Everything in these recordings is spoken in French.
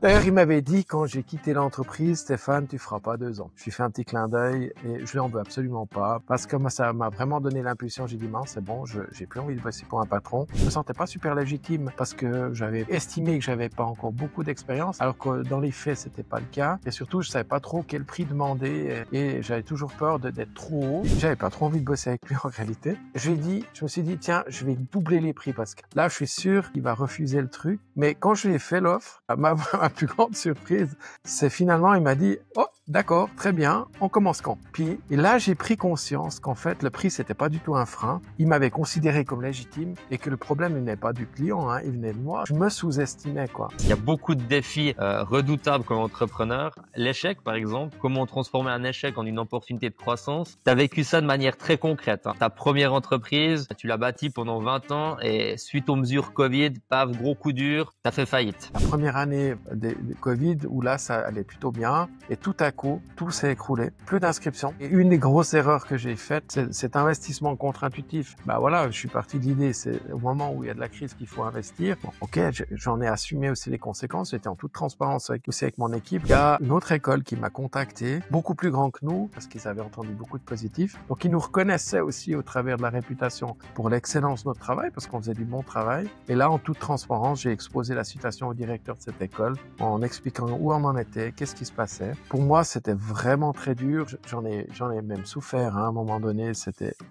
D'ailleurs, il m'avait dit quand j'ai quitté l'entreprise, Stéphane, tu feras pas 2 ans. Je lui fais un petit clin d'œil et je lui en veux absolument pas parce que moi, ça m'a vraiment donné l'impulsion. J'ai dit, mince, c'est bon, j'ai plus envie de bosser pour un patron. Je me sentais pas super légitime parce que j'avais estimé que j'avais pas encore beaucoup d'expérience, alors que dans les faits, c'était pas le cas. Et surtout, je savais pas trop quel prix demander et j'avais toujours peur d'être trop haut. J'avais pas trop envie de bosser avec lui en réalité. Je me suis dit, tiens, je vais doubler les prix parce que là, je suis sûr qu'il va refuser le truc. Mais quand je lui ai fait l'offre, ma plus grande surprise, c'est finalement, il m'a dit, oh, d'accord, très bien, on commence quand? Puis, et là, j'ai pris conscience qu'en fait, le prix, c'était pas du tout un frein. Il m'avait considéré comme légitime et que le problème, il n'est pas du client, hein, il venait de moi. Je me sous-estimais, quoi. Il y a beaucoup de défis redoutables comme entrepreneur. L'échec, par exemple, comment transformer un échec en une opportunité de croissance. Tu as vécu ça de manière très concrète. Ta première entreprise, tu l'as bâtie pendant 20 ans et suite aux mesures Covid, paf, gros coup dur, tu as fait faillite. La première année de Covid, où là, ça allait plutôt bien, et tout à coup, tout s'est écroulé. Plus d'inscriptions. Et une des grosses erreurs que j'ai faites, c'est cet investissement contre-intuitif. Bah voilà, je suis parti de l'idée, c'est au moment où il y a de la crise qu'il faut investir. Bon, ok, j'en ai assumé aussi les conséquences. J'étais en toute transparence aussi avec mon équipe. Il y a une autre école qui m'a contacté, beaucoup plus grand que nous, parce qu'ils avaient entendu beaucoup de positifs. Donc, ils nous reconnaissaient aussi au travers de la réputation pour l'excellence de notre travail, parce qu'on faisait du bon travail. Et là, en toute transparence, j'ai exposé la situation au directeur de cette école en expliquant où on en était, qu'est-ce qui se passait. Pour moi, c'était vraiment très dur. J'en ai même souffert, hein, à un moment donné.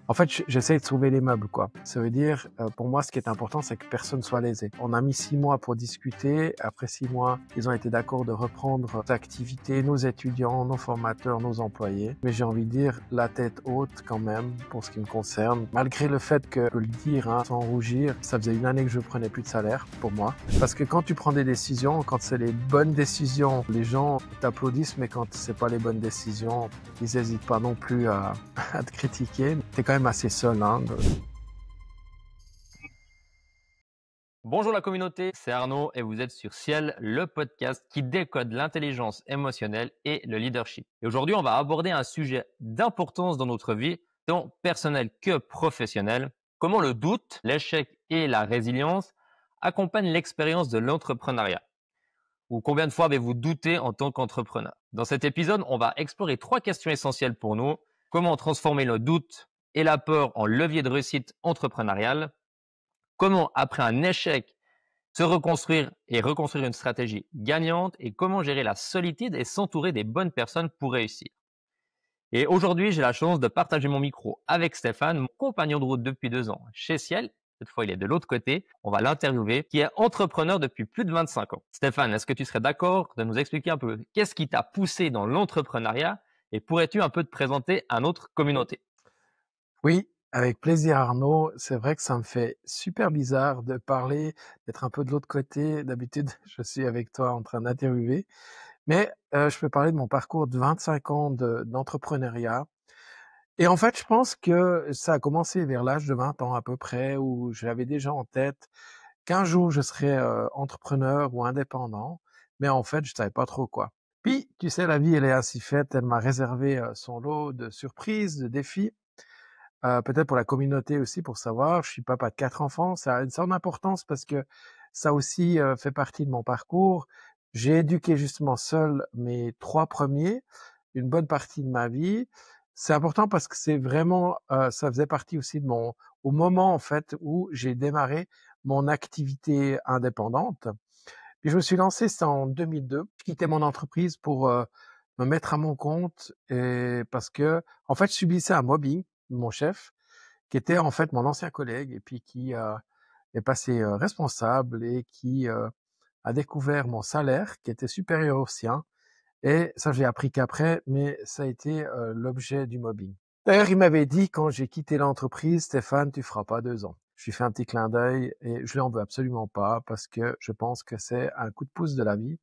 En fait, j'essaie de sauver les meubles, quoi. Ça veut dire, pour moi, ce qui est important, c'est que personne soit lésé. On a mis 6 mois pour discuter. Après 6 mois, ils ont été d'accord de reprendre nos activités, nos étudiants, nos formateurs, nos employés. Mais j'ai envie de dire, la tête haute quand même, pour ce qui me concerne. Malgré le fait que, je peux le dire, hein, sans rougir, ça faisait 1 année que je prenais plus de salaire pour moi. Parce que quand tu prends des décisions, quand c'est les bonnes décisions, les gens t'applaudissent, mais quand c'est pas les bonnes décisions, ils hésitent pas non plus à te critiquer. T'es quand même assez seul, hein. Bonjour la communauté, c'est Arnaud et vous êtes sur Ciel, le podcast qui décode l'intelligence émotionnelle et le leadership. Et aujourd'hui, on va aborder un sujet d'importance dans notre vie, tant personnelle que professionnelle. Comment le doute, l'échec et la résilience accompagnent l'expérience de l'entrepreneuriat. Ou combien de fois avez-vous douté en tant qu'entrepreneur? Dans cet épisode, on va explorer 3 questions essentielles pour nous. Comment transformer le doute et la peur en levier de réussite entrepreneuriale? Comment, après un échec, se reconstruire et reconstruire une stratégie gagnante? Et comment gérer la solitude et s'entourer des bonnes personnes pour réussir? Et aujourd'hui, j'ai la chance de partager mon micro avec Stéphane, mon compagnon de route depuis 2 ans chez Ciel. Cette fois, il est de l'autre côté. On va l'interviewer, qui est entrepreneur depuis plus de 25 ans. Stéphane, est-ce que tu serais d'accord de nous expliquer un peu qu'est-ce qui t'a poussé dans l'entrepreneuriat et pourrais-tu un peu te présenter à notre communauté? Oui, avec plaisir Arnaud. C'est vrai que ça me fait super bizarre de parler, d'être un peu de l'autre côté. D'habitude, je suis avec toi en train d'interviewer. Mais je peux parler de mon parcours de 25 ans d'entrepreneuriat. Et en fait, je pense que ça a commencé vers l'âge de 20 ans à peu près, où j'avais déjà en tête qu'un jour je serais entrepreneur ou indépendant. Mais en fait, je savais pas trop quoi. Puis, tu sais, la vie, elle est ainsi faite. Elle m'a réservé son lot de surprises, de défis. Peut-être pour la communauté aussi, pour savoir, je suis papa de 4 enfants. Ça a une sorte d'importance parce que ça aussi fait partie de mon parcours. J'ai éduqué justement seul mes 3 premiers, une bonne partie de ma vie. C'est important parce que c'est vraiment, ça faisait partie aussi au moment en fait où j'ai démarré mon activité indépendante. Puis je me suis lancé, c'était en 2002. Je quittais mon entreprise pour me mettre à mon compte et parce que en fait, je subissais un mobbing de mon chef, qui était en fait mon ancien collègue et puis qui est passé responsable et qui a découvert mon salaire qui était supérieur au sien. Et ça, j'ai appris qu'après, mais ça a été l'objet du mobbing. D'ailleurs, il m'avait dit quand j'ai quitté l'entreprise, Stéphane, tu feras pas 2 ans. Je lui fais un petit clin d'œil et je lui en veux absolument pas parce que je pense que c'est un coup de pouce de la vie.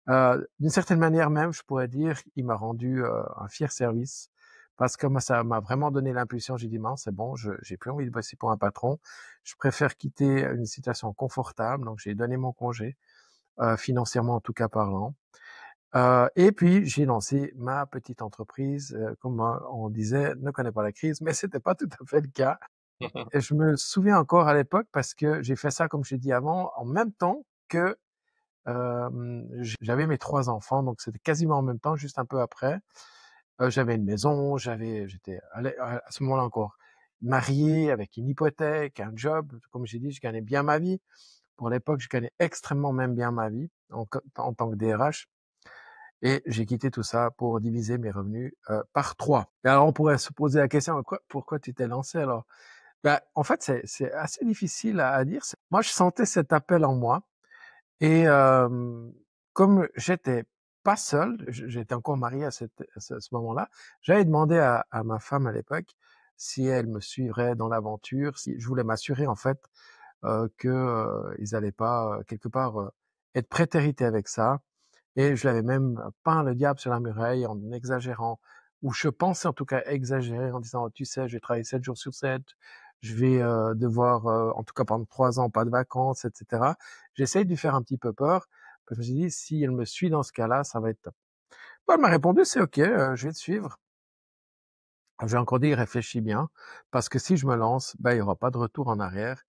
D'une certaine manière même, je pourrais dire, il m'a rendu un fier service parce que moi, ça m'a vraiment donné l'impulsion. J'ai dit, mince, c'est bon, j'ai plus envie de bosser pour un patron. Je préfère quitter une situation confortable. Donc, j'ai donné mon congé, financièrement en tout cas parlant. Et puis, j'ai lancé ma petite entreprise. Comme on disait, ne connaît pas la crise, mais c'était pas tout à fait le cas. Et je me souviens encore à l'époque parce que j'ai fait ça, comme je l'ai dit avant, en même temps que J'avais mes 3 enfants, donc c'était quasiment en même temps, juste un peu après. J'avais une maison, j'étais à ce moment-là encore marié avec une hypothèque, un job. Comme j'ai dit, je gagnais bien ma vie. Pour l'époque, je gagnais extrêmement même bien ma vie en tant que DRH. Et j'ai quitté tout ça pour diviser mes revenus par 3. Et alors, on pourrait se poser la question, pourquoi tu t'es lancé alors? Ben, en fait, c'est assez difficile à dire. Moi, je sentais cet appel en moi. Et comme j'étais pas seul, j'étais encore marié à ce moment-là, j'avais demandé à ma femme à l'époque si elle me suivrait dans l'aventure, si je voulais m'assurer en fait que ils allaient pas quelque part être prétérités avec ça. Et je l'avais même peint le diable sur la muraille en exagérant, ou je pensais en tout cas exagérer en disant, tu sais, je vais travailler 7 jours sur 7, je vais devoir, en tout cas pendant 3 ans, pas de vacances, etc. J'essaye de lui faire un petit peu peur, parce que je me suis dit, si elle me suit dans ce cas-là, ça va être top. Bon, elle m'a répondu, c'est ok, je vais te suivre. J'ai encore dit, réfléchis bien, parce que si je me lance, ben, il y aura pas de retour en arrière.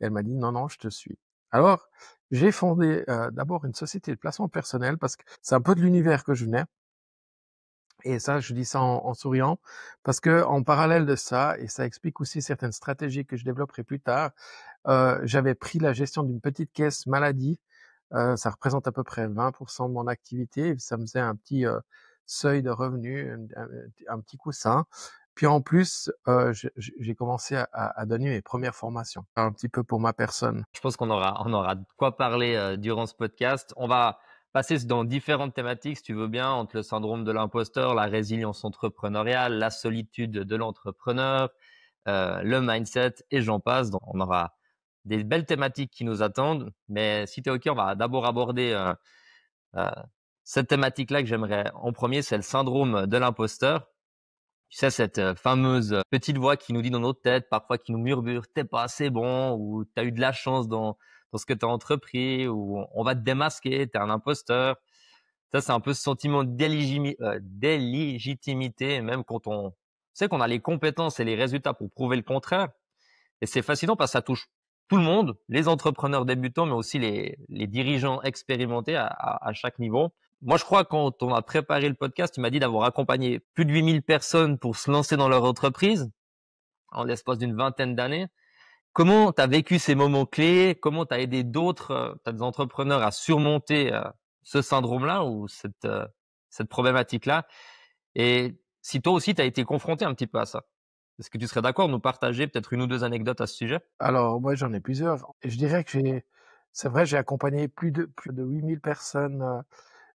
Et elle m'a dit, non, non, je te suis. Alors, j'ai fondé d'abord une société de placement personnel, parce que c'est un peu de l'univers que je venais. Et ça, je dis ça en souriant, parce que en parallèle de ça, et ça explique aussi certaines stratégies que je développerai plus tard, j'avais pris la gestion d'une petite caisse maladie. Ça représente à peu près 20% de mon activité. Ça me faisait un petit seuil de revenus, un petit coussin. Puis en plus, j'ai commencé à donner mes premières formations, un petit peu pour ma personne. Je pense qu'on aura de quoi parler durant ce podcast. On va passer dans différentes thématiques, si tu veux bien, entre le syndrome de l'imposteur, la résilience entrepreneuriale, la solitude de l'entrepreneur, le mindset et j'en passe. Donc, on aura des belles thématiques qui nous attendent. Mais si tu es OK, on va d'abord aborder euh, cette thématique-là que j'aimerais en premier, c'est le syndrome de l'imposteur. Tu sais, cette fameuse petite voix qui nous dit dans notre tête, parfois qui nous murmure, t'es pas assez bon, ou t'as eu de la chance dans ce que t'as entrepris, ou on va te démasquer, t'es un imposteur. Ça, c'est un peu ce sentiment d'éligitimité, même quand on sait qu'on a les compétences et les résultats pour prouver le contraire. Et c'est fascinant parce que ça touche tout le monde, les entrepreneurs débutants, mais aussi les dirigeants expérimentés à chaque niveau. Moi, je crois quand on a préparé le podcast, tu m'as dit d'avoir accompagné plus de 8000 personnes pour se lancer dans leur entreprise en l'espace d'une vingtaine d'années. Comment tu as vécu ces moments clés? Comment tu as aidé d'autres des entrepreneurs à surmonter ce syndrome-là ou cette problématique-là? Et si toi aussi, tu as été confronté un petit peu à ça, est-ce que tu serais d'accord de nous partager peut-être une ou deux anecdotes à ce sujet? Alors, moi, j'en ai plusieurs. Et je dirais que c'est vrai, j'ai accompagné plus de 8000 personnes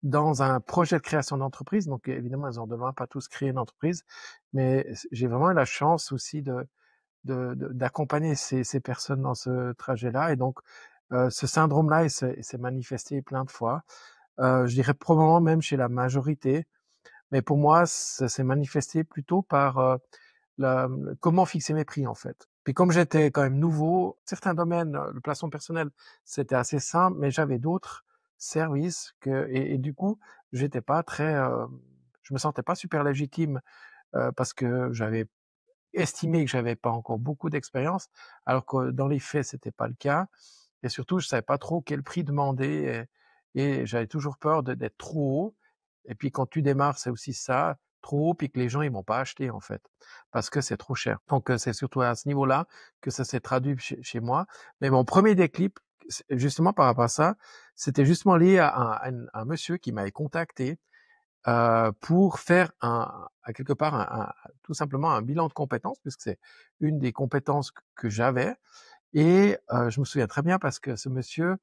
dans un projet de création d'entreprise. Donc, évidemment, ils ont de loin pas tous créé une entreprise, mais j'ai vraiment eu la chance aussi d'accompagner ces personnes dans ce trajet-là. Et donc, ce syndrome-là, il s'est manifesté plein de fois. Je dirais probablement même chez la majorité. Mais pour moi, ça s'est manifesté plutôt par comment fixer mes prix, en fait. Puis comme j'étais quand même nouveau, certains domaines, le placement personnel, c'était assez simple, mais j'avais d'autres services et du coup, j'étais pas très, je me sentais pas super légitime parce que j'avais estimé que j'avais pas encore beaucoup d'expérience, alors que dans les faits, c'était pas le cas. Et surtout, je savais pas trop quel prix demander et j'avais toujours peur d'être trop haut. Et puis quand tu démarres, c'est aussi ça, trop haut, puis que les gens ils vont pas acheter en fait, parce que c'est trop cher. Donc c'est surtout à ce niveau-là que ça s'est traduit chez moi. Mais mon premier déclic, justement par rapport à ça, c'était justement lié à un monsieur qui m'avait contacté pour faire à quelque part tout simplement un bilan de compétences, puisque c'est une des compétences que j'avais. Et je me souviens très bien parce que ce monsieur,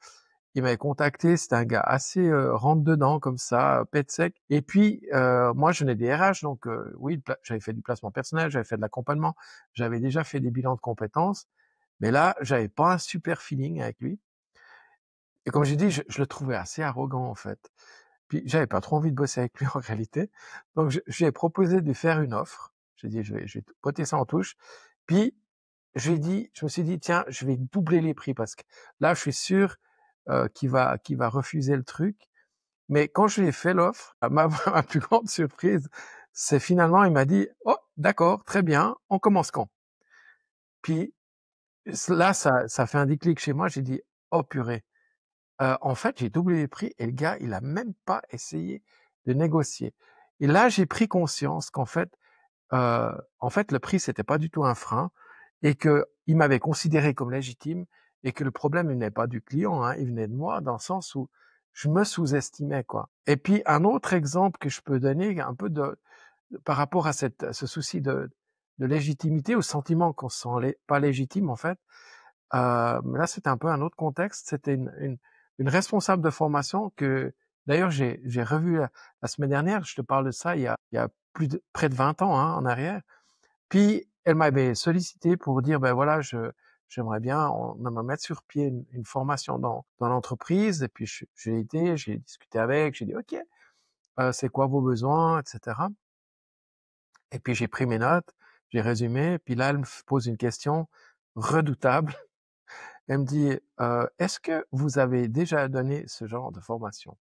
il m'avait contacté, c'était un gars assez rentre dedans comme ça, pète sec. Et puis moi, je venais des RH, donc oui, j'avais fait du placement personnel, j'avais fait de l'accompagnement, j'avais déjà fait des bilans de compétences, mais là, j'avais pas un super feeling avec lui. Et comme j'ai dit, je le trouvais assez arrogant en fait. Puis j'avais pas trop envie de bosser avec lui en réalité. Donc je lui ai proposé de lui faire une offre. J'ai dit je vais botter ça en touche. Puis je me suis dit tiens, je vais doubler les prix parce que là je suis sûr qu'il va refuser le truc. Mais quand je lui ai fait l'offre, ma plus grande surprise, c'est finalement il m'a dit oh d'accord, très bien, on commence quand? Puis là ça fait un déclic chez moi. J'ai dit oh purée, En fait, j'ai doublé les prix et le gars, il a même pas essayé de négocier et là, j'ai pris conscience en fait, le prix, c'était pas du tout un frein et qu'il m'avait considéré comme légitime et que le problème, il venait pas du client, hein, il venait de moi dans le sens où je me sous-estimais, quoi. Et puis un autre exemple que je peux donner un peu par rapport à ce souci de légitimité, au sentiment qu'on se sent pas légitime, en fait, là, c'était un peu un autre contexte. C'était une responsable de formation que d'ailleurs j'ai revue la semaine dernière. Je te parle de ça il y a près de 20 ans, hein, en arrière. Puis elle m'avait sollicité pour dire: «Ben voilà, j'aimerais bien on aimerait mettre sur pied une formation dans l'entreprise» et puis j'ai discuté avec, j'ai dit: «OK, c'est quoi vos besoins?» et cetera et puis j'ai pris mes notes, j'ai résumé, puis là, elle me pose une question redoutable. Elle me dit: «Est-ce que vous avez déjà donné ce genre de formation?»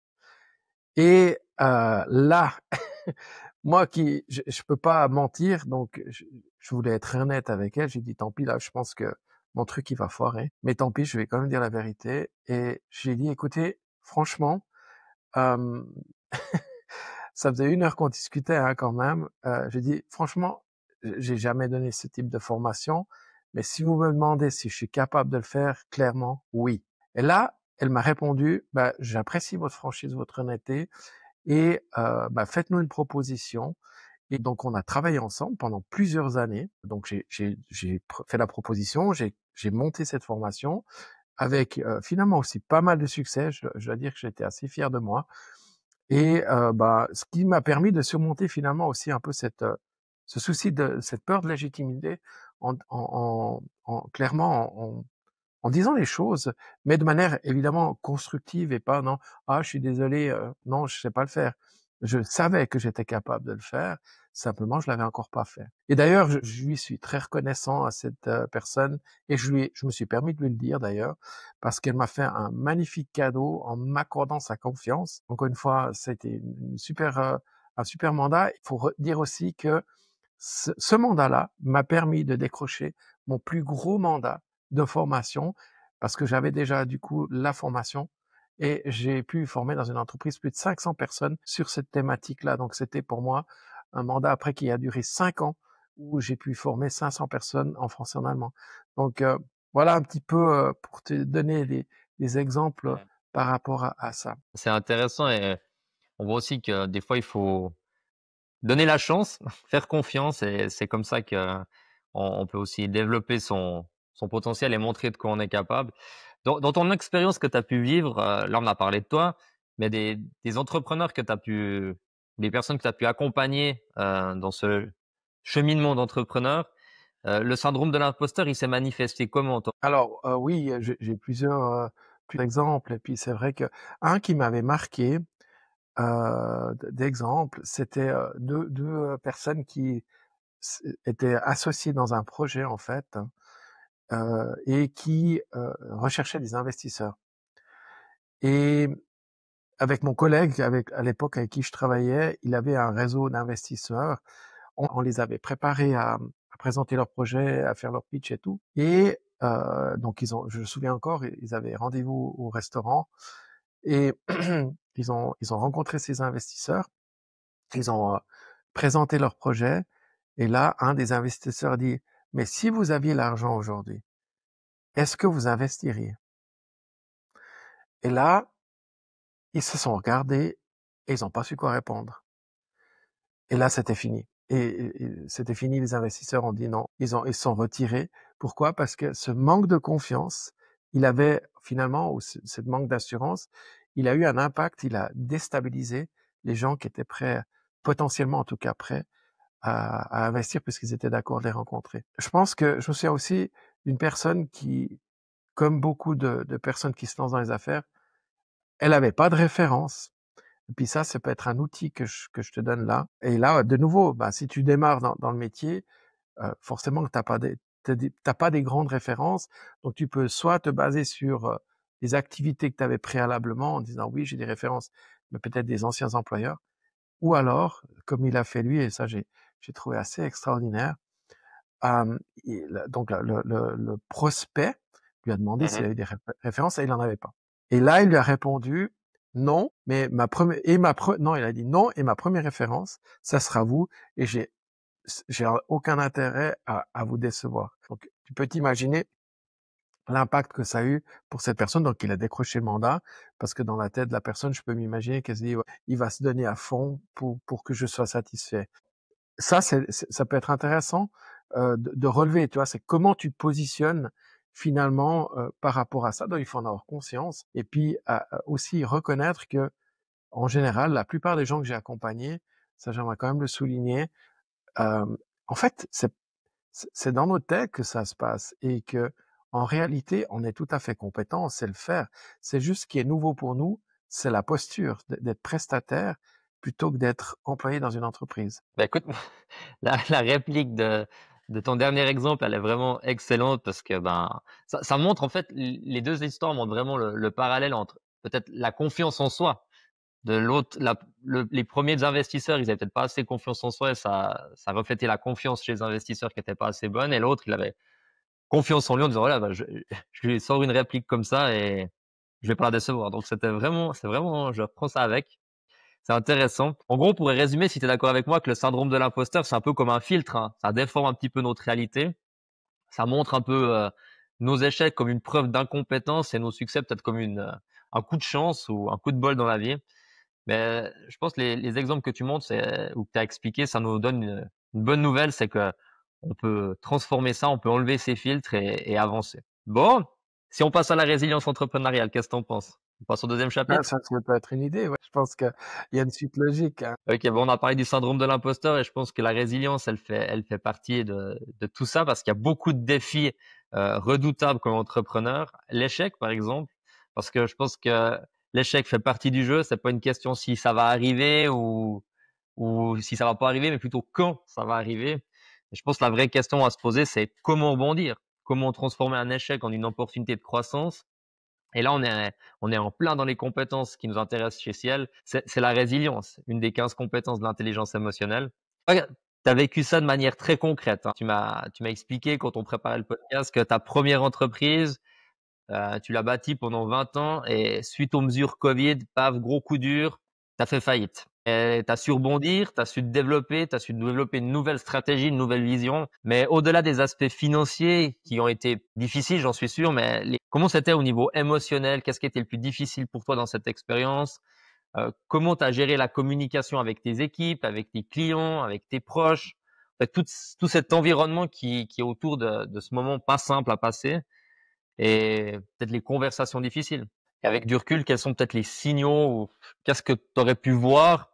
Et là, moi qui je peux pas mentir, donc je voulais être honnête avec elle. J'ai dit: «Tant pis, là, je pense que mon truc, il va foirer, mais tant pis, je vais quand même dire la vérité» et j'ai dit: «Écoutez, franchement, hem» ça faisait 1 heure qu'on discutait, hein, quand même, j'ai dit: «Franchement, j'ai jamais donné ce type de formation, mais si vous me demandez si je suis capable de le faire, clairement, oui». Et là, elle m'a répondu: «Bah, j'apprécie votre franchise, votre honnêteté et bah, faites-nous une proposition». Et donc on a travaillé ensemble pendant plusieurs années. Donc j'ai fait la proposition, j'ai monté cette formation avec, finalement aussi pas mal de succès. Je dois dire que j'étais assez fier de moi et bah, ce qui m'a permis de surmonter finalement aussi un peu ce souci cette peur de légitimité clairement en disant les choses, mais de manière évidemment constructive et pas: «Non, ah je suis désolé, non je sais pas le faire». Je savais que j'étais capable de le faire, simplement je l'avais encore pas fait. Et d'ailleurs je lui suis très reconnaissant à cette, personne et je me suis permis de lui le dire d'ailleurs, parce qu'elle m'a fait un magnifique cadeau en m'accordant sa confiance. Encore une fois, c'était une super, un super mandat. Il faut dire aussi que ce mandat-là m'a permis de décrocher mon plus gros mandat de formation parce que j'avais déjà du coup la formation et j'ai pu former dans une entreprise plus de 500 personnes sur cette thématique-là. Donc c'était pour moi un mandat après qui a duré 5 ans où j'ai pu former 500 personnes en français et en allemand. Donc voilà un petit peu pour te donner des exemples Ouais. par rapport à ça. C'est intéressant et on voit aussi que des fois, il faut donner la chance, faire confiance et c'est comme ça qu'on peut aussi développer son potentiel et montrer de quoi on est capable. Dans ton expérience que tu as pu vivre, là, on a parlé de toi, mais des entrepreneurs que tu as pu des personnes que tu as pu accompagner, dans ce cheminement d'entrepreneur, le syndrome de l'imposteur, il s'est manifesté comment toi? Alors, oui, j'ai plusieurs exemples et puis c'est vrai que un qui m'avait marqué, d'exemple, c'était, 2 personnes qui étaient associées dans un projet en fait, et qui, recherchaient des investisseurs. Et avec mon collègue, à l'époque avec qui je travaillais, il avait un réseau d'investisseurs. On les avait préparés à présenter leur projet, à faire leur pitch et tout. Et donc je me souviens encore, ils avaient rendez-vous au restaurant et ils ont rencontré ces investisseurs. Ils ont, présenté leur projet et là, un des investisseurs dit: «Mais si vous aviez l'argent aujourd'hui, est-ce que vous investiriez?» Et là, ils se sont regardés et ils ont pas su quoi répondre. Et là, c'était fini. Et c'était fini, les investisseurs ont dit non. Ils se sont retirés. Pourquoi? Parce que ce manque de confiance, il avait finalement, ou ce manque d'assurance, il a eu un impact, il a déstabilisé les gens qui étaient prêts, potentiellement en tout cas prêts à investir puisqu'ils étaient d'accord de les rencontrer. Je pense que je me souviens aussi d'une personne qui, comme beaucoup de personnes qui se lancent dans les affaires, elle avait pas de référence. Et puis ça peut être un outil que je te donne là. Et là, de nouveau, bah, si tu démarres dans le métier, forcément que t'as pas des grandes références. Donc tu peux soit te baser sur, les activités que tu avais préalablement en disant: «Oui, j'ai des références», mais peut-être des anciens employeurs. Ou alors, comme il a fait lui et ça j'ai trouvé assez extraordinaire, il donc le prospect lui a demandé Mmh s'il mh. avait des références et il en avait pas. Et là, il lui a répondu: «Non, mais non», il a dit: «Non et ma première référence, ça sera vous et j'ai aucun intérêt à vous décevoir». Donc tu peux t'imaginer l'impact que ça a eu pour cette personne. Donc il a décroché le mandat parce que dans la tête de la personne, je peux m'imaginer qu'elle se dit: «Ouais, il va se donner à fond pour que je sois satisfait». Ça, ça peut être intéressant de relever, tu vois, c'est comment tu te positionnes finalement par rapport à ça. Donc il faut en avoir conscience et puis aussi reconnaître que en général, la plupart des gens que j'ai accompagnés, ça j'aimerais quand même le souligner, euh, en fait, c'est dans nos têtes que ça se passe et que en réalité, on est tout à fait compétent, on sait le faire. C'est juste ce qui est nouveau pour nous, c'est la posture d'être prestataire plutôt que d'être employé dans une entreprise. Bah, écoute, la réplique de ton dernier exemple, elle est vraiment excellente parce que, ben, ça montre en fait les 2 histoires montrent vraiment le parallèle entre peut-être la confiance en soi de l'autre, les premiers investisseurs, ils avaient peut-être pas assez confiance en soi et ça reflétait la confiance chez les investisseurs qui était pas assez bonne et l'autre, il avait confiance en lui en disant: «Voilà, bah, je lui sors une réplique comme ça et je vais pas la décevoir». Donc c'est vraiment je reprends ça avec. C'est intéressant. En gros, on pourrait résumer, si tu es d'accord avec moi, que le syndrome de l'imposteur, c'est un peu comme un filtre, hein. Ça déforme un petit peu notre réalité. Ça montre un peu, nos échecs comme une preuve d'incompétence et nos succès peut-être comme un coup de chance ou un coup de bol dans la vie. Mais je pense que les exemples que tu montres, ou que tu as expliqué, ça nous donne une bonne nouvelle, c'est que on peut transformer ça, on peut enlever ces filtres et avancer. Bon, si on passe à la résilience entrepreneuriale, qu'est-ce que tu en penses? On passe au deuxième Ah, chapitre? ça peut être une idée, ouais. Je pense qu'il y a une suite logique, hein. OK, bon, on a parlé du syndrome de l'imposteur et je pense que la résilience, elle fait partie de tout ça parce qu'il y a beaucoup de défis redoutables comme entrepreneur. L'échec, par exemple, parce que je pense que l'échec fait partie du jeu. C'est pas une question si ça va arriver ou si ça va pas arriver, mais plutôt quand ça va arriver. Et je pense que la vraie question à se poser, c'est comment rebondir, comment transformer un échec en une opportunité de croissance. Et là, on est en plein dans les compétences qui nous intéressent chez Ciel. C'est la résilience, une des 15 compétences de l'intelligence émotionnelle. Tu as vécu ça de manière très concrète, hein. Tu m'as expliqué quand on préparait le podcast que ta première entreprise, tu l'as bâtie pendant 20 ans et suite aux mesures Covid, paf, gros coup dur, tu as fait faillite. Et tu as su rebondir, tu as su te développer, tu as su développer une nouvelle stratégie, une nouvelle vision. Mais au-delà des aspects financiers qui ont été difficiles, j'en suis sûr, mais comment c'était au niveau émotionnel? Qu'est-ce qui était le plus difficile pour toi dans cette expérience? Comment tu as géré la communication avec tes équipes, avec tes clients, avec tes proches? En fait, tout cet environnement qui est autour de ce moment pas simple à passer et peut-être les conversations difficiles. Et avec du recul, quels sont peut-être les signaux ou qu'est-ce que tu aurais pu voir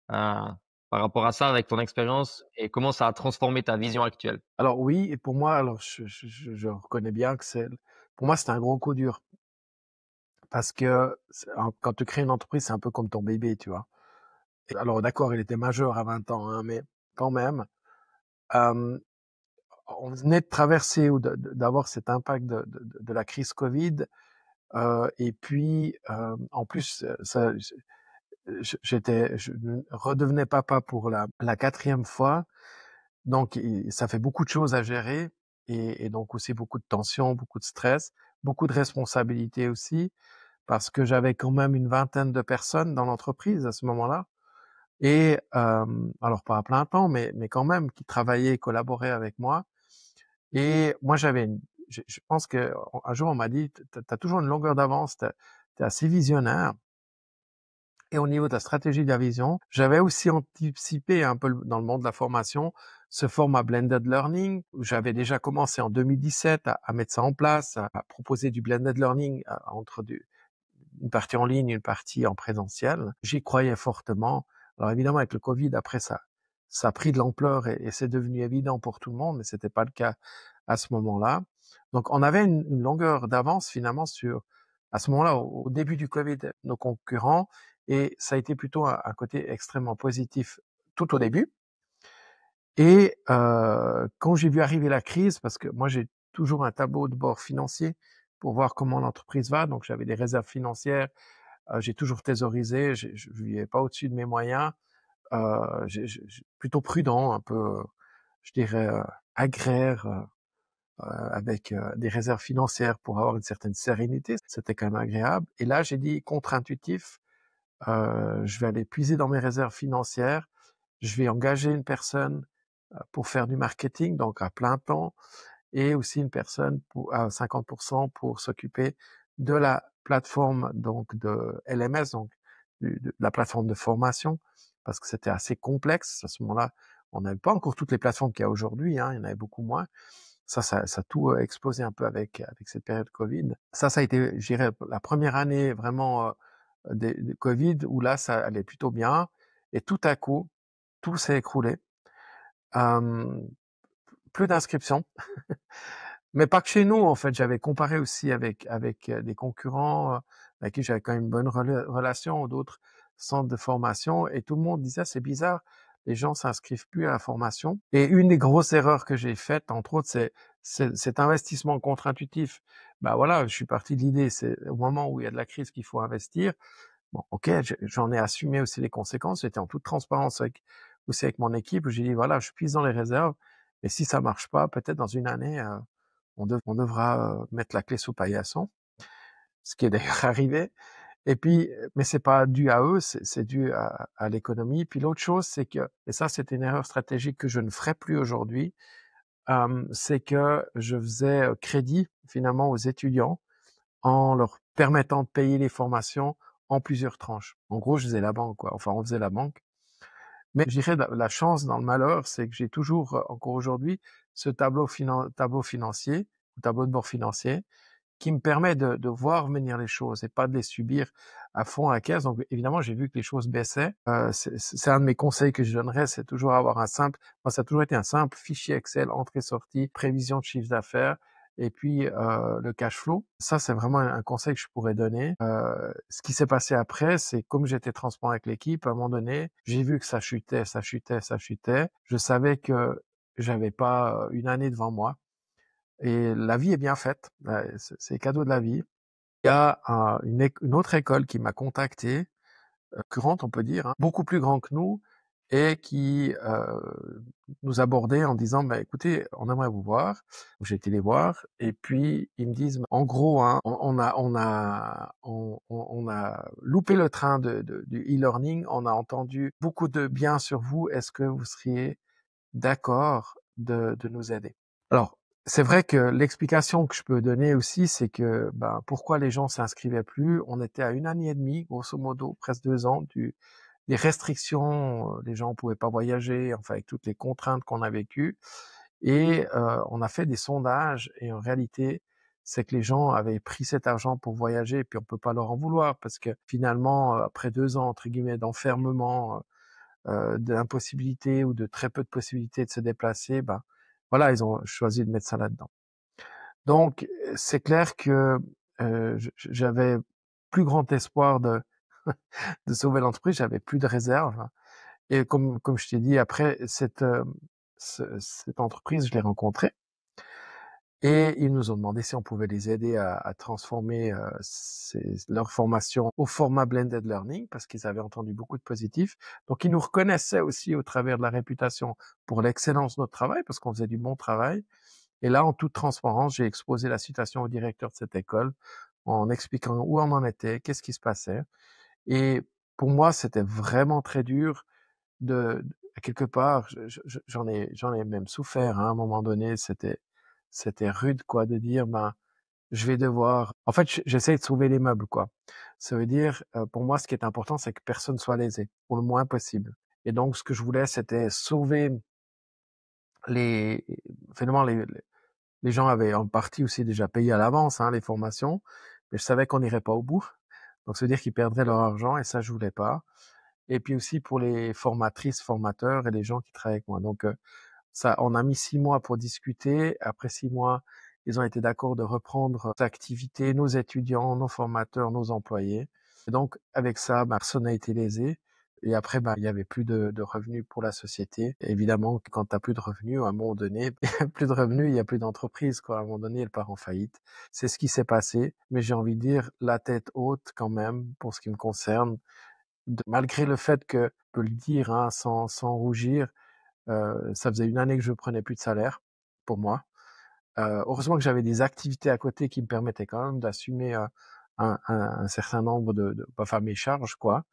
par rapport à ça avec ton expérience et comment ça a transformé ta vision actuelle? Alors oui, et pour moi, alors je reconnais bien que pour moi, c'était un gros coup dur parce que quand tu crées une entreprise, c'est un peu comme ton bébé, tu vois. Et alors d'accord, il était majeur à 20 ans, hein, mais quand même, euh, on venait de traverser ou d'avoir cet impact de la crise Covid. Et puis, en plus, je redevenais papa pour la quatrième fois. Donc, ça fait beaucoup de choses à gérer et donc aussi beaucoup de tension, beaucoup de stress, beaucoup de responsabilités aussi, parce que j'avais quand même une vingtaine de personnes dans l'entreprise à ce moment-là. Et alors pas à plein temps, mais quand même, qui travaillaient et collaboraient avec moi. Et moi, je pense que un jour, on m'a dit, t'as toujours une longueur d'avance, t'es assez visionnaire. Et au niveau de la stratégie de la vision, j'avais aussi anticipé un peu dans le monde de la formation ce format blended learning, où j'avais déjà commencé en 2017 à mettre ça en place, à proposer du blended learning entre une partie en ligne, une partie en présentiel. J'y croyais fortement. Alors évidemment, avec le Covid, après ça a pris de l'ampleur et c'est devenu évident pour tout le monde, mais c'était pas le cas à ce moment-là. Donc on avait une longueur d'avance finalement à ce moment-là, au début du Covid, nos concurrents, et ça a été plutôt un côté extrêmement positif tout au début. Et quand j'ai vu arriver la crise, parce que moi j'ai toujours un tableau de bord financier pour voir comment l'entreprise va, donc j'avais des réserves financières, j'ai toujours thésaurisé, je vivais pas au-dessus de mes moyens, plutôt prudent, un peu, je dirais, agraire, avec des réserves financières pour avoir une certaine sérénité. C'était quand même agréable. Et là, j'ai dit contre-intuitif, je vais aller puiser dans mes réserves financières, je vais engager une personne pour faire du marketing, donc à plein temps, et aussi une personne à 50% pour s'occuper de la plateforme donc de LMS, donc de la plateforme de formation, parce que c'était assez complexe. À ce moment-là, on n'avait pas encore toutes les plateformes qu'il y a aujourd'hui, hein, il y en avait beaucoup moins. Ça a tout explosé un peu avec cette période Covid. Ça a été, je dirais, la première année vraiment de Covid où là, ça allait plutôt bien. Et tout à coup, tout s'est écroulé. Euh, Plus d'inscriptions. Mais pas que chez nous, en fait. J'avais comparé aussi avec des concurrents avec qui j'avais quand même une bonne relation, ou d'autres centres de formation, et tout le monde disait, c'est bizarre, les gens s'inscrivent plus à la formation. Et une des grosses erreurs que j'ai faites, entre autres, c'est cet investissement contre-intuitif. Bah voilà, je suis parti de l'idée, c'est au moment où il y a de la crise qu'il faut investir. Bon, ok, j'en ai assumé aussi les conséquences. J'étais en toute transparence aussi avec mon équipe. J'ai dit, voilà, je puise dans les réserves, et si ça marche pas, peut-être dans une année, on devra mettre la clé sous paillasson, ce qui est d'ailleurs arrivé. Et puis, mais c'est pas dû à eux, c'est dû à l'économie. Puis l'autre chose, c'est que, et ça c'est une erreur stratégique que je ne ferai plus aujourd'hui, c'est que je faisais crédit finalement aux étudiants en leur permettant de payer les formations en plusieurs tranches. En gros, je faisais la banque, quoi. Enfin, on faisait la banque. Mais je dirais la chance dans le malheur, c'est que j'ai toujours, encore aujourd'hui, ce tableau financier, ou tableau de bord financier, qui me permet de voir venir les choses et pas de les subir à fond à la caisse. Donc évidemment, j'ai vu que les choses baissaient. C'est un de mes conseils que je donnerais, c'est toujours avoir moi ça a toujours été un simple fichier Excel, entrée-sortie, prévision de chiffre d'affaires, et puis le cash flow. Ça, c'est vraiment un conseil que je pourrais donner. Ce qui s'est passé après, c'est comme j'étais transparent avec l'équipe, à un moment donné, j'ai vu que ça chutait, ça chutait, ça chutait. Je savais que j'avais pas une année devant moi. Et la vie est bien faite, c'est cadeau de la vie. Il y a une autre école qui m'a contacté, grande on peut dire, hein, beaucoup plus grand que nous, et qui nous abordait en disant, bah, écoutez, on aimerait vous voir. J'ai été les voir, et puis ils me disent, en gros, hein, on a loupé le train du e-learning, on a entendu beaucoup de bien sur vous, est-ce que vous seriez d'accord de nous aider? Alors, c'est vrai que l'explication que je peux donner aussi, c'est que ben, pourquoi les gens s'inscrivaient plus. On était à une année et demie, grosso modo, presque 2 ans, des restrictions, les gens ne pouvaient pas voyager, enfin avec toutes les contraintes qu'on a vécues. Et on a fait des sondages, et en réalité, c'est que les gens avaient pris cet argent pour voyager, et puis on peut pas leur en vouloir, parce que finalement, après 2 ans, entre guillemets, d'enfermement, d'impossibilité ou de très peu de possibilités de se déplacer, ben voilà, ils ont choisi de mettre ça là-dedans. Donc c'est clair que j'avais plus grand espoir de de sauver l'entreprise, j'avais plus de réserve. Et comme je t'ai dit, après cette entreprise, je l'ai rencontrée, et ils nous ont demandé si on pouvait les aider à transformer leur formation au format blended learning, parce qu'ils avaient entendu beaucoup de positifs. Donc ils nous reconnaissaient aussi au travers de la réputation pour l'excellence de notre travail, parce qu'on faisait du bon travail. Et là, en toute transparence, j'ai exposé la situation au directeur de cette école en expliquant où on en était, qu'est-ce qui se passait. Et pour moi, c'était vraiment très dur quelque part, j'en ai même souffert, hein, à un moment donné, c'était rude, quoi, de dire, ben, je vais devoir, en fait, j'essaie de sauver les meubles, quoi. Ça veut dire, pour moi, ce qui est important, c'est que personne soit lésé, pour le moins possible. Et donc, ce que je voulais, c'était sauver les, finalement, les gens avaient en partie aussi déjà payé à l'avance, hein, les formations, mais je savais qu'on n'irait pas au bout. Donc, ça veut dire qu'ils perdraient leur argent, et ça, je voulais pas. Et puis aussi pour les formatrices, formateurs et les gens qui travaillent avec moi. Donc, ça, on a mis 6 mois pour discuter. Après 6 mois, ils ont été d'accord de reprendre nos activités, nos étudiants, nos formateurs, nos employés. Et donc, avec ça, personne n'a été lésé. Et après, il y avait plus de revenus pour la société. Et évidemment, quand tu as plus de revenus, à un moment donné, plus de revenus, il y a plus d'entreprise, quoi. À un moment donné, elle part en faillite. C'est ce qui s'est passé. Mais j'ai envie de dire, la tête haute quand même, pour ce qui me concerne. Malgré le fait que, je peux le dire, hein, sans rougir, ça faisait une année que je prenais plus de salaire, pour moi. Heureusement que j'avais des activités à côté qui me permettaient quand même d'assumer, un certain nombre enfin mes charges quoi.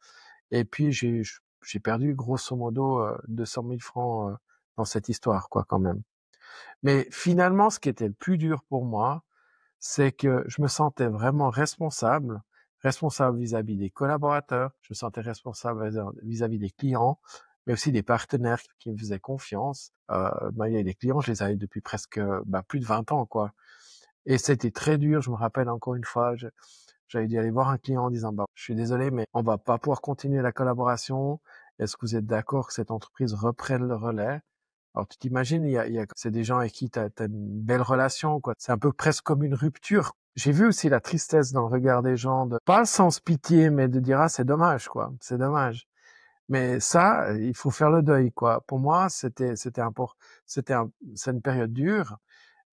Et puis j'ai perdu grosso modo, 200 000 francs, dans cette histoire quoi quand même. Mais finalement, ce qui était le plus dur pour moi, c'est que je me sentais vraiment responsable vis-à-vis des collaborateurs, je me sentais responsable vis-à-vis des clients, mais aussi des partenaires qui me faisaient confiance. Il y a des clients, je les avais depuis presque, plus de 20 ans, quoi. Et c'était très dur. Je me rappelle encore une fois, j'avais dû aller voir un client en disant, je suis désolé, mais on va pas pouvoir continuer la collaboration. Est-ce que vous êtes d'accord que cette entreprise reprenne le relais? Alors tu t'imagines, c'est des gens avec qui t'as une belle relation, quoi. C'est un peu presque comme une rupture. J'ai vu aussi la tristesse dans le regard des gens, pas sans pitié, mais de dire, ah, c'est dommage, quoi. C'est dommage. Mais ça, il faut faire le deuil, quoi. Pour moi, c'est une période dure,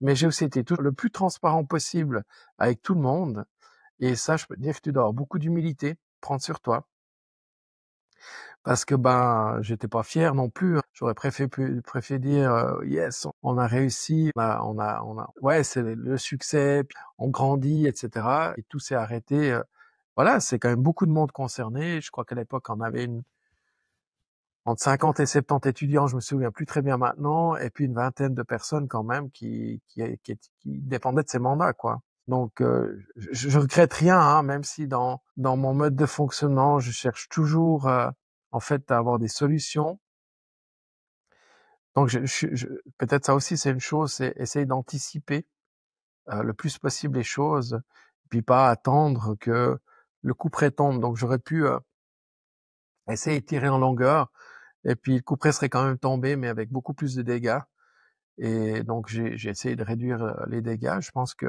mais j'ai aussi été le plus transparent possible avec tout le monde. Et ça, je peux te dire que tu dois avoir beaucoup d'humilité, prendre sur toi. Parce que j'étais pas fier non plus, hein. J'aurais préféré dire yes, on a réussi, ouais, c'est le succès, puis on grandit, etc. Et tout s'est arrêté. Voilà, c'est quand même beaucoup de monde concerné. Je crois qu'à l'époque, on avait entre 50 et 70 étudiants, je me souviens plus très bien maintenant, et puis une vingtaine de personnes quand même qui dépendaient de ces mandats, quoi. Donc, je regrette rien, hein, même si dans mon mode de fonctionnement, je cherche toujours, en fait, à avoir des solutions. Donc, peut-être ça aussi, c'est une chose, c'est essayer d'anticiper le plus possible les choses, puis pas attendre que le coup près tombe. Donc, j'aurais pu essayer de tirer en longueur, et puis le coup près serait quand même tombé, mais avec beaucoup plus de dégâts. Et donc, j'ai essayé de réduire les dégâts. Je pense que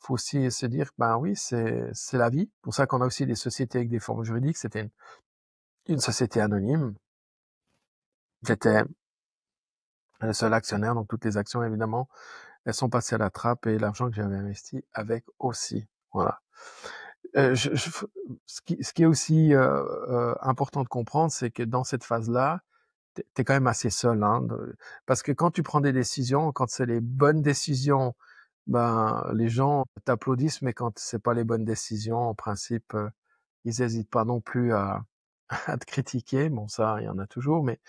faut aussi se dire, oui, c'est la vie. Pour ça qu'on a aussi des sociétés avec des formes juridiques. C'était une société anonyme. J'étais le seul actionnaire, donc toutes les actions, évidemment, elles sont passées à la trappe et l'argent que j'avais investi avec aussi. Voilà. Ce qui est aussi important de comprendre, c'est que dans cette phase-là, t'es quand même assez seul, hein, parce que quand tu prends des décisions, quand c'est les bonnes décisions, les gens t'applaudissent, mais quand c'est pas les bonnes décisions, en principe, ils hésitent pas non plus à, à te critiquer. Bon, ça, il y en a toujours, mais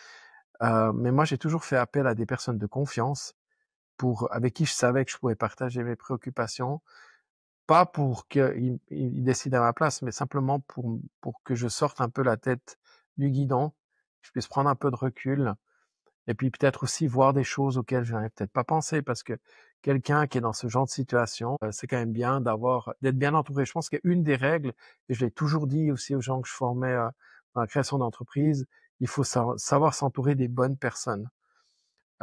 moi, j'ai toujours fait appel à des personnes de confiance avec qui je savais que je pouvais partager mes préoccupations, pas pour qu'ils décident à ma place, mais simplement pour que je sorte un peu la tête du guidon, que je puisse prendre un peu de recul, et puis peut-être aussi voir des choses auxquelles je n'avais peut-être pas pensé, parce que quelqu'un qui est dans ce genre de situation, c'est quand même bien d'être bien entouré. Je pense qu'une des règles, et je l'ai toujours dit aussi aux gens que je formais dans la création d'entreprise, il faut savoir s'entourer des bonnes personnes.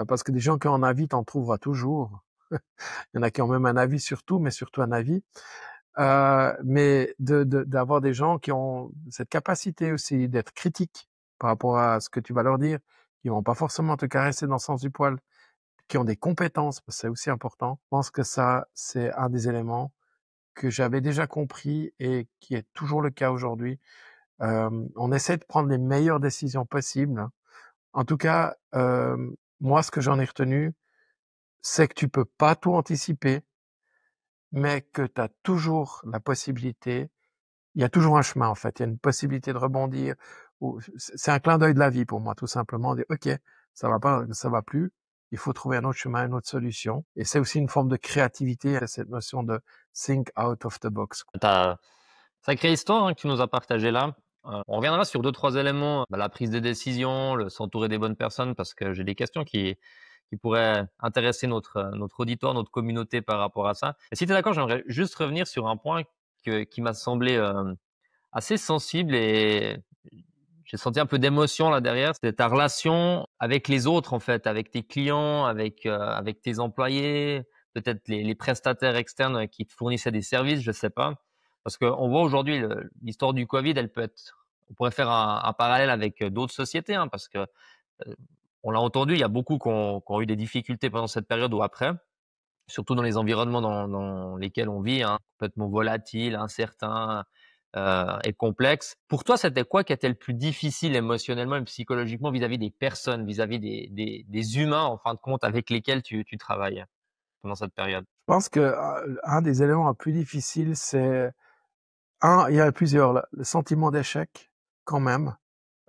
Parce que des gens qui ont un avis, t'en trouveras toujours. Il y en a qui ont même un avis sur tout, mais surtout un avis. Mais d'avoir des gens qui ont cette capacité aussi d'être critiques par rapport à ce que tu vas leur dire, qui vont pas forcément te caresser dans le sens du poil, qui ont des compétences, parce que c'est aussi important. Je pense que ça, c'est un des éléments que j'avais déjà compris et qui est toujours le cas aujourd'hui. On essaie de prendre les meilleures décisions possibles. En tout cas, moi, ce que j'en ai retenu, c'est que tu peux pas tout anticiper, mais que tu as toujours la possibilité. Il y a toujours un chemin, en fait. Il y a une possibilité de rebondir. C'est un clin d'œil de la vie pour moi, tout simplement. Dire, OK, ça va pas, ça va plus. Il faut trouver un autre chemin, une autre solution. Et c'est aussi une forme de créativité, cette notion de think out of the box. Ta sacrée histoire, hein, que tu nous as partagée là. On reviendra sur deux, trois éléments, la prise de décision, le s'entourer des bonnes personnes, parce que j'ai des questions qui pourraient intéresser notre auditoire, notre communauté par rapport à ça. Et si tu es d'accord, j'aimerais juste revenir sur un point qui m'a semblé assez sensible, et j'ai senti un peu d'émotion là derrière. C'est ta relation avec les autres, en fait, avec tes clients, avec tes employés, peut-être les prestataires externes qui te fournissaient des services, je sais pas. Parce qu'on voit aujourd'hui l'histoire du Covid, on pourrait faire un parallèle avec d'autres sociétés, hein, parce que on l'a entendu, il y a beaucoup qui ont eu des difficultés pendant cette période ou après, surtout dans les environnements dans lesquels on vit, hein, complètement volatiles, incertains, et complexes. Pour toi, c'était quoi qui était le plus difficile émotionnellement et psychologiquement vis-à-vis des personnes, vis-à-vis des humains, en fin de compte, avec lesquels tu travailles? pendant cette période? Je pense que, un des éléments les plus difficiles, c'est il y en a plusieurs, le sentiment d'échec quand même,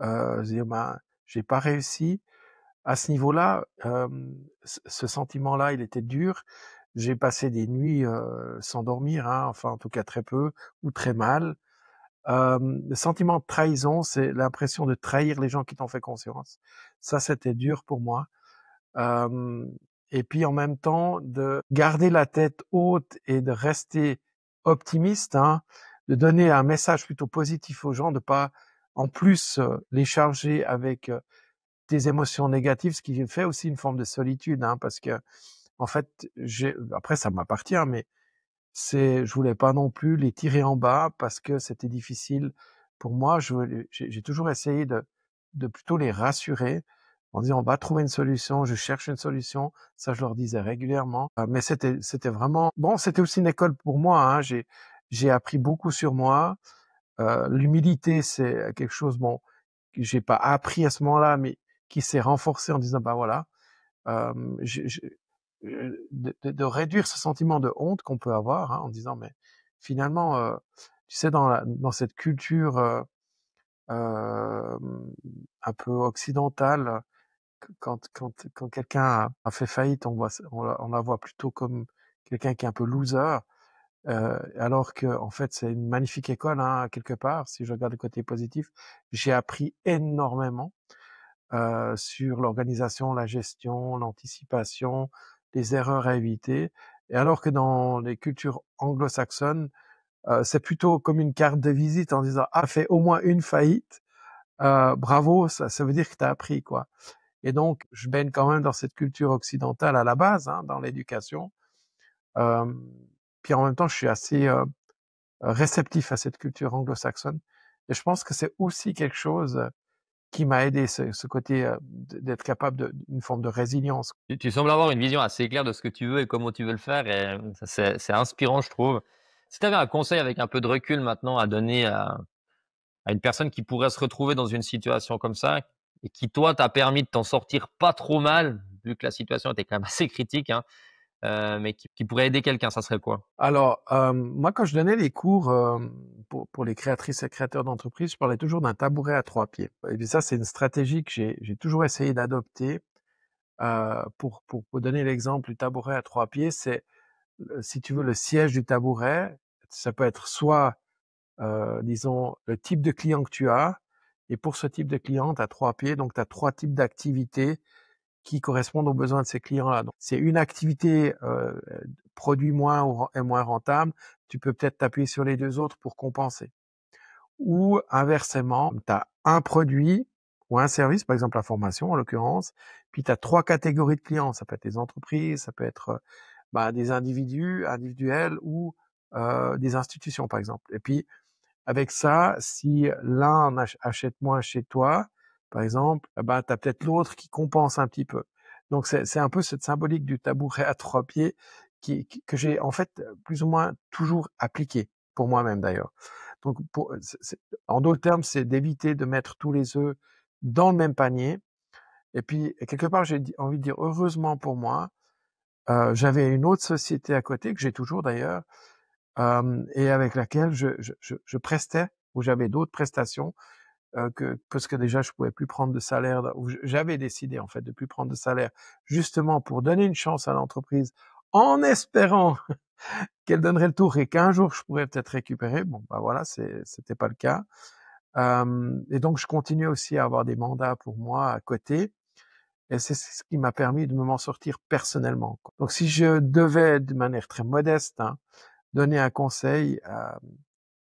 se dire: «Ben, j'ai pas réussi». À ce niveau-là, ce sentiment-là, il était dur. J'ai passé des nuits, sans dormir, hein, enfin, en tout cas très peu ou très mal. Le sentiment de trahison, c'est l'impression de trahir les gens qui t'ont fait confiance. Ça, c'était dur pour moi. Hem et puis en même temps, de garder la tête haute et de rester optimiste, hein, de donner un message plutôt positif aux gens, de pas, en plus, les charger avec, des émotions négatives, ce qui fait aussi une forme de solitude, hein, parce que en fait, après ça m'appartient, mais je voulais pas non plus les tirer en bas parce que c'était difficile pour moi. J'ai toujours essayé de plutôt les rassurer en disant: «On va trouver une solution, je cherche une solution». Ça, je leur disais régulièrement, mais c'était vraiment bon, c'était aussi une école pour moi, hein. J'ai appris beaucoup sur moi. L'humilité, c'est quelque chose, bon, que j'ai pas appris à ce moment-là, mais qui s'est renforcé en disant: «Bah, voilà». De réduire ce sentiment de honte qu'on peut avoir, hein, en disant: «Mais finalement, tu sais, dans cette culture, un peu occidentale, quand quelqu'un a fait faillite, on la voit plutôt comme quelqu'un qui est un peu loser, alors qu'en fait, c'est une magnifique école, hein, quelque part, si je regarde le côté positif. J'ai appris énormément sur l'organisation, la gestion, l'anticipation, les erreurs à éviter. Et alors que dans les cultures anglo-saxonnes, c'est plutôt comme une carte de visite en disant: «Ah, fait au moins une faillite, bravo, ça veut dire que tu as appris, quoi». Et donc, je baigne quand même dans cette culture occidentale à la base, hein, dans l'éducation. Hem, Puis en même temps, je suis assez, réceptif à cette culture anglo-saxonne et je pense que c'est aussi quelque chose qui m'a aidé, ce côté, d'être capable d'une forme de résilience. Tu sembles avoir une vision assez claire de ce que tu veux et comment tu veux le faire et ça c'est inspirant, je trouve. Si tu avais un conseil avec un peu de recul maintenant à donner à une personne qui pourrait se retrouver dans une situation comme ça et qui, toi, t'a permis de t'en sortir pas trop mal, vu que la situation était quand même assez critique, hein, mais qui pourrait aider quelqu'un, ça serait quoi? Alors, moi, quand je donnais les cours, pour les créatrices et créateurs d'entreprises, je parlais toujours d'un tabouret à 3 pieds et puis ça, c'est une stratégie que j'ai toujours essayé d'adopter, pour donner l'exemple du tabouret à 3 pieds, c'est, si tu veux, le siège du tabouret, ça peut être soit, disons, le type de client que tu as et pour ce type de client, tu as 3 pieds, donc tu as 3 types d'activités qui correspondent aux besoins de ces clients-là. Donc, c'est une activité, produit moins ou est moins rentable, tu peux peut-être t'appuyer sur les 2 autres pour compenser. Ou inversement, tu as un produit ou un service, par exemple la formation en l'occurrence, puis tu as 3 catégories de clients. Ça peut être des entreprises, ça peut être, bah, des individuels ou, des institutions, par exemple. Et puis avec ça, si l'un achète moins chez toi, par exemple, bah, tu as peut-être l'autre qui compense un petit peu. Donc c'est un peu cette symbolique du tabouret à 3 pieds que j'ai en fait, plus ou moins toujours appliqué, pour moi-même d'ailleurs. Donc en d'autres termes, c'est d'éviter de mettre tous les œufs dans le même panier et puis quelque part, envie de dire heureusement pour moi, j'avais une autre société à côté, que j'ai toujours d'ailleurs, et avec laquelle je prestais, où j'avais d'autres prestations, parce que déjà je pouvais plus prendre de salaire, où j'avais décidé en fait de plus prendre de salaire, justement pour donner une chance à l'entreprise, en espérant qu'elle donnerait le tour et qu'un jour je pourrais peut-être récupérer. Bon, bah voilà, c'était pas le cas. Et donc je continuais aussi à avoir des mandats pour moi à côté, et c'est ce qui m'a permis de m'en sortir personnellement, quoi. Donc si je devais, de manière très modeste, hein, donner un conseil,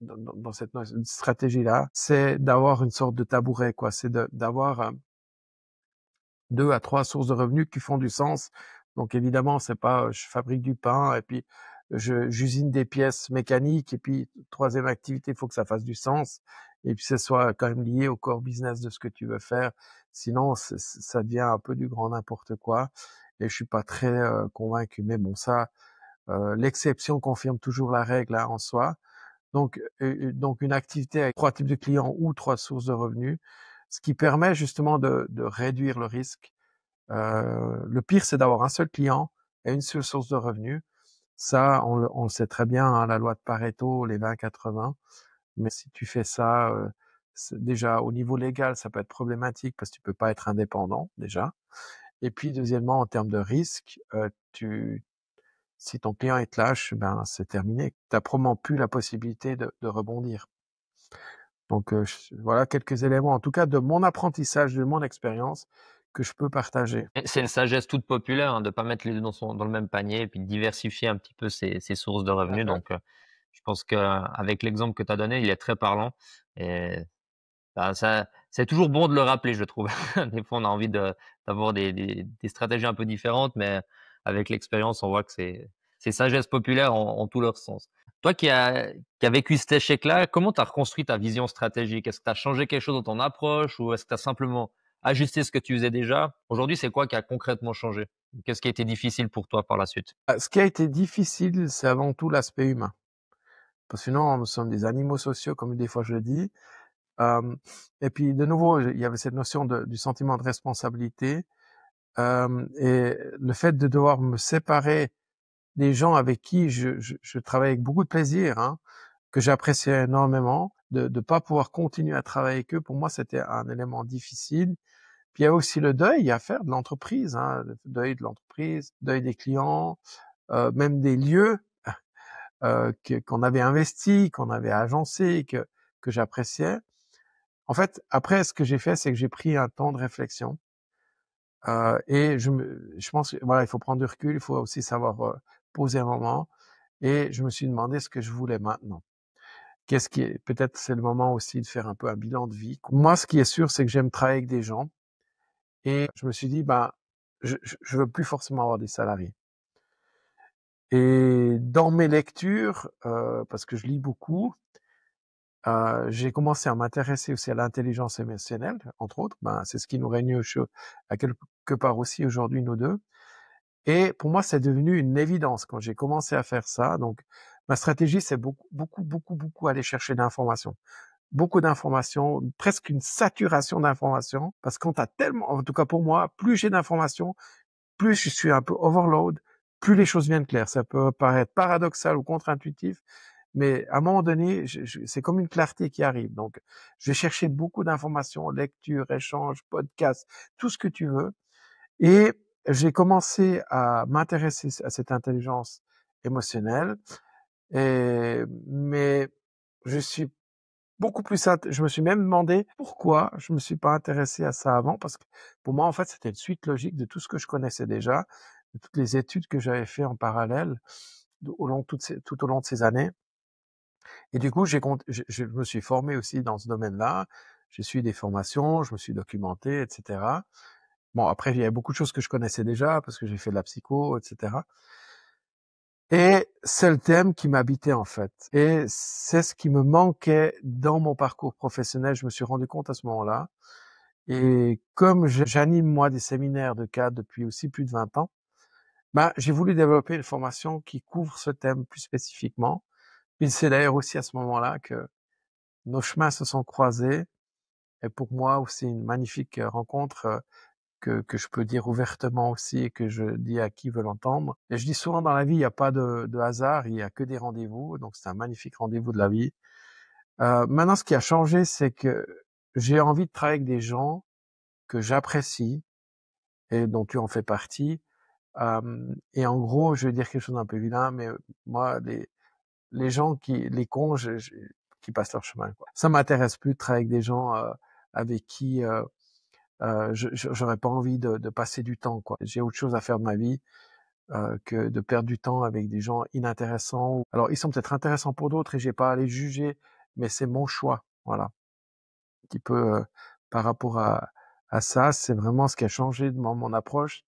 dans cette stratégie-là, c'est d'avoir une sorte de tabouret, quoi. C'est d'avoir, 2 à 3 sources de revenus qui font du sens. Donc évidemment, c'est pas, je fabrique du pain et puis j'usine des pièces mécaniques et puis troisième activité, il faut que ça fasse du sens et puis ça soit quand même lié au core business de ce que tu veux faire. Sinon, ça devient un peu du grand n'importe quoi et je suis pas très, convaincu. Mais bon, ça, l'exception confirme toujours la règle, hein, en soi. Donc une activité avec 3 types de clients ou 3 sources de revenus, ce qui permet justement de réduire le risque. Le pire, c'est d'avoir un seul client à une seule source de revenus. Ça, on le sait très bien, hein, la loi de Pareto, les 20-80. Mais si tu fais ça, déjà au niveau légal, ça peut être problématique parce que tu peux pas être indépendant déjà. Et puis deuxièmement, en termes de risque, si ton client est te lâche, ben c'est terminé. Tu as probablement plus la possibilité de rebondir. Donc voilà quelques éléments, en tout cas de mon apprentissage, de mon expérience, que je peux partager. Et c'est une sagesse toute populaire, hein, de pas mettre les 2 dans le même panier et puis de diversifier un petit peu ses sources de Tout à revenus fait. donc je pense qu'avec l'exemple que tu as donné, il est très parlant et ça c'est toujours bon de le rappeler, je trouve. Des fois, on a envie d'avoir des stratégies un peu différentes, mais avec l'expérience, on voit que ces sagesses populaires ont tout leur sens. Toi qui a vécu cet échec-là, comment tu as reconstruit ta vision stratégique? Est-ce que tu as changé quelque chose dans ton approche ou est-ce que tu as simplement ajusté ce que tu faisais déjà? Aujourd'hui, c'est quoi qui a concrètement changé? Qu'est-ce qui a été difficile pour toi par la suite? Ce qui a été difficile, c'est avant tout l'aspect humain. Parce que sinon, nous sommes des animaux sociaux, comme des fois je le dis. Et puis de nouveau, il y avait cette notion du sentiment de responsabilité, et le fait de devoir me séparer des gens avec qui je travaille avec beaucoup de plaisir, hein, que j'appréciais énormément, de pas pouvoir continuer à travailler avec eux, pour moi, c'était un élément difficile. Puis il y a aussi le deuil à faire de l'entreprise, hein, le deuil de l'entreprise, deuil des clients, même des lieux qu'on avait investis, qu'on avait agencés, que j'appréciais. En fait, après, ce que j'ai fait, c'est que j'ai pris un temps de réflexion, et je pense que voilà, il faut prendre du recul, il faut aussi savoir poser un moment. Et je me suis demandé ce que je voulais maintenant. Qu'est-ce qui est peut-être c'est le moment aussi de faire un peu un bilan de vie. Moi, ce qui est sûr, c'est que j'aime travailler avec des gens. Et je me suis dit, bah, je veux plus forcément avoir des salariés. Et dans mes lectures, parce que je lis beaucoup, j'ai commencé à m'intéresser aussi à l'intelligence émotionnelle, entre autres. Ben, c'est ce qui nous règne à quelque part aussi aujourd'hui, nous deux. Et pour moi, c'est devenu une évidence quand j'ai commencé à faire ça. Donc, ma stratégie, c'est beaucoup aller chercher d'informations. Beaucoup d'informations, presque une saturation d'informations, parce qu'on a tellement, en tout cas pour moi, plus j'ai d'informations, plus je suis un peu overload, plus les choses viennent claires. Ça peut paraître paradoxal ou contre-intuitif, mais à un moment donné, c'est comme une clarté qui arrive. Donc, je vais chercher beaucoup d'informations, lecture, échange, podcast, tout ce que tu veux. Et j'ai commencé à m'intéresser à cette intelligence émotionnelle. Mais je suis je me suis même demandé pourquoi je me suis pas intéressé à ça avant, parce que pour moi, en fait, c'était une suite logique de tout ce que je connaissais déjà, de toutes les études que j'avais fait en parallèle tout au long de ces années. Et du coup, je me suis formé aussi dans ce domaine-là. J'ai suivi des formations, je me suis documenté, etc. Bon, après, il y avait beaucoup de choses que je connaissais déjà parce que j'ai fait de la psycho, etc. Et c'est le thème qui m'habitait en fait. Et c'est ce qui me manquait dans mon parcours professionnel. Je me suis rendu compte à ce moment-là. Et comme j'anime moi des séminaires de cadres depuis aussi plus de 20 ans, ben, j'ai voulu développer une formation qui couvre ce thème plus spécifiquement. Et c'est d'ailleurs aussi à ce moment-là que nos chemins se sont croisés. Et pour moi aussi une magnifique rencontre que je peux dire ouvertement aussi et que je dis à qui veut l'entendre. Et je dis souvent dans la vie, il n'y a pas de hasard, il y a que des rendez-vous. Donc c'est un magnifique rendez-vous de la vie. Maintenant, ce qui a changé, c'est que j'ai envie de travailler avec des gens que j'apprécie et dont tu en fais partie. Et en gros, je vais dire quelque chose d'un peu vilain, mais moi, les gens les cons, qui passent leur chemin, quoi. Ça m'intéresse plus de travailler avec des gens avec qui j'aurais pas envie de passer du temps, quoi. J'ai autre chose à faire de ma vie que de perdre du temps avec des gens inintéressants. Alors, ils sont peut-être intéressants pour d'autres et j'ai pas à les juger, mais c'est mon choix, voilà. Un petit peu par rapport à ça, c'est vraiment ce qui a changé dans mon approche,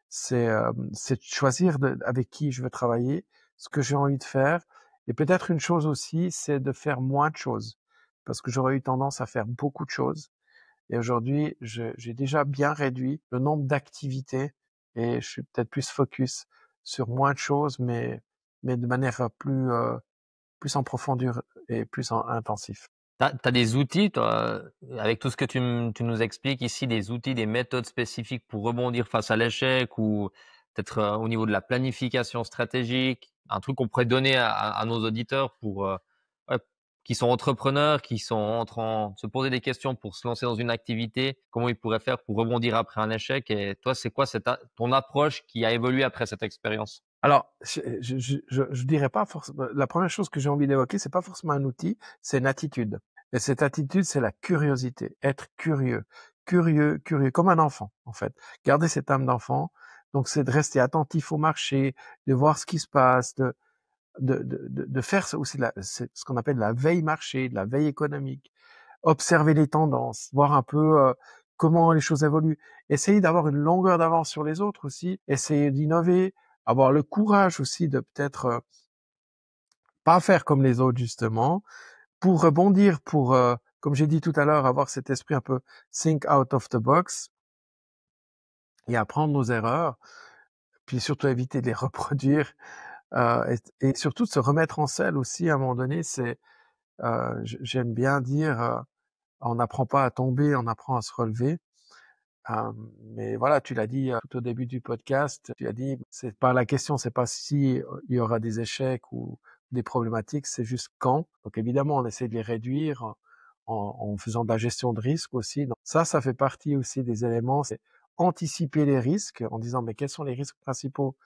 c'est de choisir avec qui je veux travailler, ce que j'ai envie de faire, et peut-être une chose aussi, c'est de faire moins de choses, parce que j'aurais eu tendance à faire beaucoup de choses. Et aujourd'hui, j'ai déjà bien réduit le nombre d'activités et je suis peut-être plus focus sur moins de choses, mais de manière plus en profondeur et plus intensif. T'as des outils, toi, avec tout ce que tu nous expliques ici, des outils, des méthodes spécifiques pour rebondir face à l'échec ou peut-être au niveau de la planification stratégique, un truc qu'on pourrait donner à nos auditeurs pour ouais, qui sont entrepreneurs, qui sont en train de se poser des questions pour se lancer dans une activité, comment ils pourraient faire pour rebondir après un échec. Et toi, c'est quoi ton approche qui a évolué après cette expérience? Alors, je dirais pas forcément. La première chose que j'ai envie d'évoquer, c'est pas forcément un outil, c'est une attitude. Et cette attitude, c'est la curiosité, être curieux, curieux, comme un enfant en fait. Garder cette âme d'enfant. Donc, c'est de rester attentif au marché, de voir ce qui se passe, de faire aussi c'est ce qu'on appelle la veille marché, de la veille économique, observer les tendances, voir un peu comment les choses évoluent, essayer d'avoir une longueur d'avance sur les autres aussi, essayer d'innover, avoir le courage aussi de peut-être pas faire comme les autres justement, pour rebondir, pour comme j'ai dit tout à l'heure, avoir cet esprit un peu think out of the box et apprendre nos erreurs, puis surtout éviter de les reproduire et surtout de se remettre en selle aussi à un moment donné. C'est j'aime bien dire on n'apprend pas à tomber, on apprend à se relever. Mais voilà, tu l'as dit tout au début du podcast, tu as dit c'est pas la question, c'est pas si il y aura des échecs ou des problématiques, c'est juste quand. Donc évidemment, on essaie de les réduire en faisant de la gestion de risque aussi. Donc ça fait partie aussi des éléments, c'est anticiper les risques en disant mais quels sont les risques principaux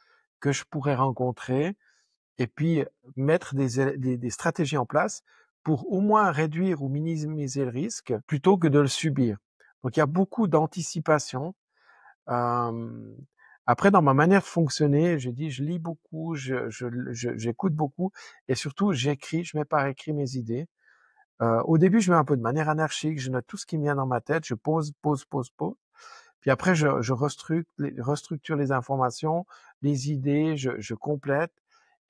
que je pourrais rencontrer et puis mettre des stratégies en place pour au moins réduire ou minimiser le risque plutôt que de le subir. Donc il y a beaucoup d'anticipation. Euh, Après, dans ma manière de fonctionner, je dis, je lis beaucoup, j'écoute beaucoup et surtout j'écris, je mets par écrit mes idées. Au début, je mets un peu de manière anarchique, je note tout ce qui me vient dans ma tête, je pose. Puis après, je restructure les informations, les idées, je complète.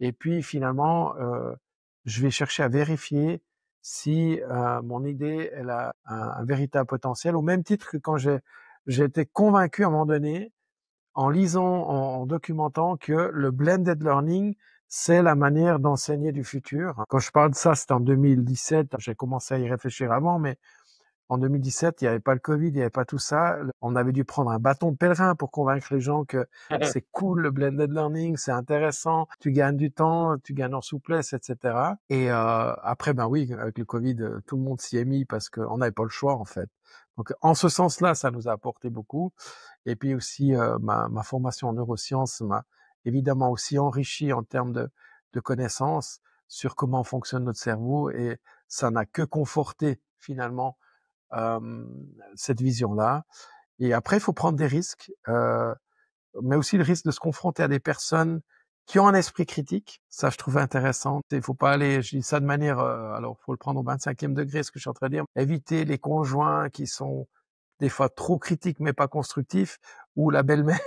Et puis finalement, je vais chercher à vérifier si mon idée elle a un véritable potentiel, au même titre que quand j'ai été convaincu à un moment donné, en lisant, en documentant, que le blended learning, c'est la manière d'enseigner du futur. Quand je parle de ça, c'était en 2017. J'ai commencé à y réfléchir avant, mais en 2017, il n'y avait pas le Covid, il n'y avait pas tout ça. On avait dû prendre un bâton de pèlerin pour convaincre les gens que c'est cool le blended learning, c'est intéressant, tu gagnes du temps, tu gagnes en souplesse, etc. Et après, ben oui, avec le Covid, tout le monde s'y est mis parce qu'on n'avait pas le choix en fait. Donc en ce sens-là, ça nous a apporté beaucoup. Et puis aussi, ma formation en neurosciences m'a évidemment aussi enrichi en termes de connaissances sur comment fonctionne notre cerveau et ça n'a que conforté finalement euh, cette vision-là. Et après, il faut prendre des risques, mais aussi le risque de se confronter à des personnes qui ont un esprit critique. Ça, je trouve intéressant. Il faut pas aller, je dis ça de manière, alors faut le prendre au 25e degré, ce que je suis en train de dire. Éviter les conjoints qui sont des fois trop critiques mais pas constructifs, ou la belle-mère,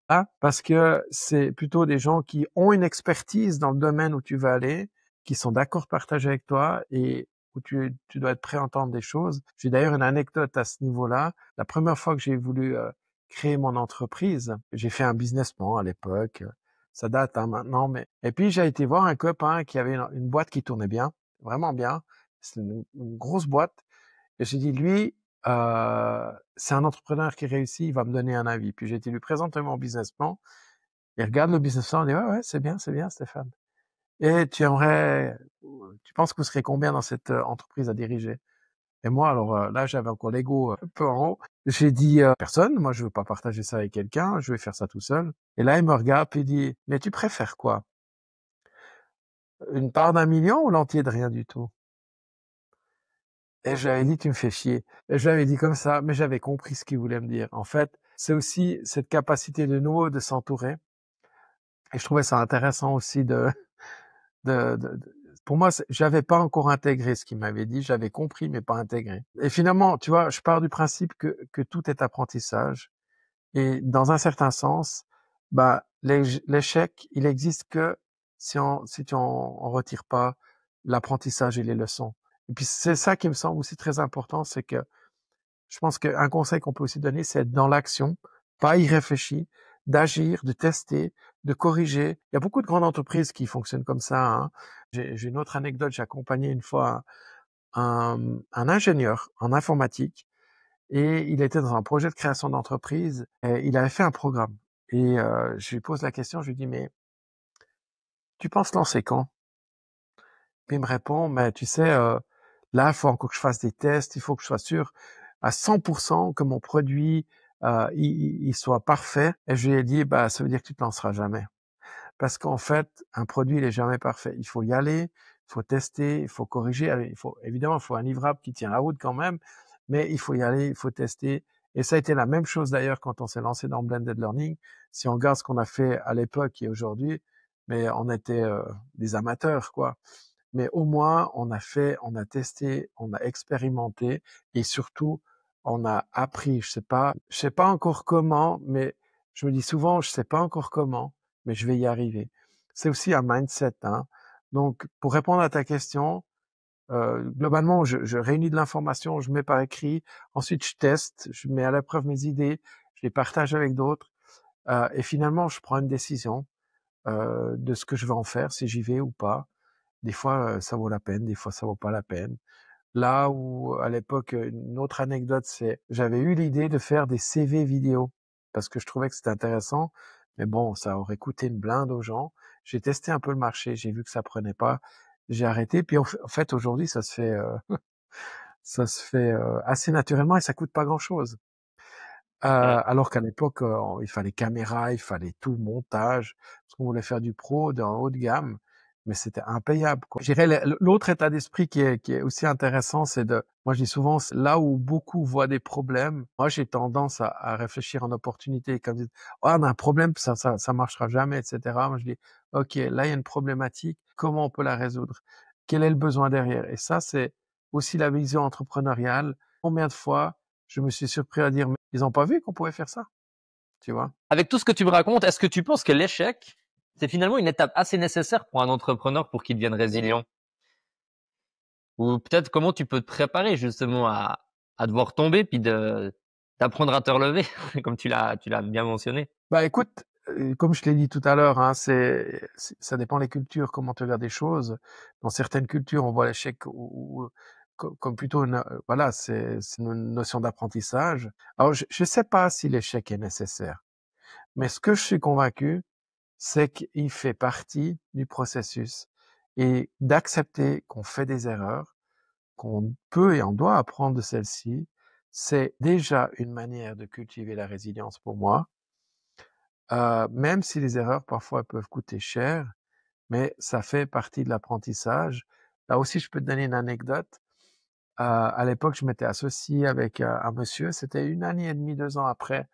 hein, parce que c'est plutôt des gens qui ont une expertise dans le domaine où tu vas aller, qui sont d'accord de partager avec toi et où tu dois être prêt à entendre des choses. J'ai d'ailleurs une anecdote à ce niveau-là. La première fois que j'ai voulu créer mon entreprise, j'ai fait un business plan à l'époque. Ça date maintenant, mais et puis j'ai été voir un copain qui avait une boîte qui tournait bien, vraiment bien. C'est une grosse boîte. Et j'ai dit, lui, c'est un entrepreneur qui réussit, il va me donner un avis. Puis j'ai été lui présenter mon business plan. Il regarde le business plan, il dit, ouais, c'est bien, Stéphane. Et tu penses que vous serez combien dans cette entreprise à diriger? Et moi, alors là, j'avais encore l'ego un peu en haut. J'ai dit, personne, moi, je veux pas partager ça avec quelqu'un, je vais faire ça tout seul. Et là, il me regarde, puis il dit, mais tu préfères quoi? Une part d'un million ou l'entier de rien du tout? Et j'avais dit, tu me fais chier. Et je l'avais dit comme ça, mais j'avais compris ce qu'il voulait me dire. En fait, c'est aussi cette capacité de nouveau de s'entourer. Et je trouvais ça intéressant aussi pour moi, j'avais pas encore intégré ce qu'il m'avait dit, j'avais compris, mais pas intégré. Et finalement, tu vois, je pars du principe que tout est apprentissage. Et dans un certain sens, bah, l'échec, il existe que si tu en retires pas l'apprentissage et les leçons. Et puis c'est ça qui me semble aussi très important, c'est que je pense qu'un conseil qu'on peut aussi donner, c'est être dans l'action, pas y réfléchir, d'agir, de tester, de corriger. Il y a beaucoup de grandes entreprises qui fonctionnent comme ça, hein. J'ai une autre anecdote, j'ai accompagné une fois un ingénieur en informatique et il était dans un projet de création d'entreprise et il avait fait un programme. et je lui pose la question, je lui dis: «Mais tu penses lancer quand?» Puis il me répond: «Mais tu sais, là, il faut encore que je fasse des tests, il faut que je sois sûr à 100% que mon produit, il soit parfait». Et je lui ai dit: «Bah, ça veut dire que tu te lanceras jamais». Parce qu'en fait, un produit, il est jamais parfait. Il faut y aller, il faut tester, il faut corriger. Allez, il faut un livrable qui tient la route quand même, mais il faut y aller, il faut tester. Et ça a été la même chose d'ailleurs quand on s'est lancé dans Blended Learning. Si on regarde ce qu'on a fait à l'époque et aujourd'hui, mais on était des amateurs, quoi. Mais au moins, on a testé, on a expérimenté et surtout, on a appris. Je sais pas encore comment, mais je me dis souvent, je sais pas encore comment, mais je vais y arriver. C'est aussi un mindset, hein. Donc, pour répondre à ta question, globalement, je réunis de l'information, je mets par écrit, ensuite je teste, je mets à l'épreuve mes idées, je les partage avec d'autres, et finalement, je prends une décision de ce que je vais en faire, si j'y vais ou pas. Des fois, ça vaut la peine, des fois, ça vaut pas la peine. Là où, à l'époque, une autre anecdote, c'est j'avais eu l'idée de faire des CV vidéo parce que je trouvais que c'était intéressant, mais bon, ça aurait coûté une blinde aux gens. J'ai testé un peu le marché, j'ai vu que ça prenait pas, j'ai arrêté. Puis en fait, aujourd'hui, ça se fait assez naturellement et ça coûte pas grand-chose. Ouais. Alors qu'à l'époque, il fallait caméra, il fallait tout, montage, parce qu'on voulait faire du pro, d'un haut de gamme, mais c'était impayable, quoi. Je dirais l'autre état d'esprit qui est aussi intéressant, c'est moi je dis souvent, c'est là où beaucoup voient des problèmes, moi j'ai tendance à réfléchir en opportunité. Quand ils disent: «Oh, on a un problème, ça marchera jamais», et cetera. Moi je dis: «OK, là il y a une problématique, comment on peut la résoudre? Quel est le besoin derrière?» Et ça, c'est aussi la vision entrepreneuriale. Combien de fois je me suis surpris à dire: «Mais ils ont pas vu qu'on pouvait faire ça?» Tu vois? Avec tout ce que tu me racontes, est-ce que tu penses que l'échec, c'est finalement une étape assez nécessaire pour un entrepreneur pour qu'il devienne résilient? Ou peut-être comment tu peux te préparer justement à devoir tomber puis d'apprendre à te relever comme tu l'as bien mentionné? Bah, écoute, comme je te l'ai dit tout à l'heure, hein, ça dépend des cultures, comment tu regardes les choses. Dans certaines cultures, on voit l'échec ou comme plutôt voilà, c'est une notion d'apprentissage. Alors je sais pas si l'échec est nécessaire, mais ce que je suis convaincu, c'est qu'il fait partie du processus et d'accepter qu'on fait des erreurs, qu'on peut et on doit apprendre de celles-ci, c'est déjà une manière de cultiver la résilience pour moi. Même si les erreurs parfois peuvent coûter cher, mais ça fait partie de l'apprentissage. Là aussi, je peux te donner une anecdote. À l'époque, je m'étais associé avec un monsieur, c'était 1 année et demie, 2 ans après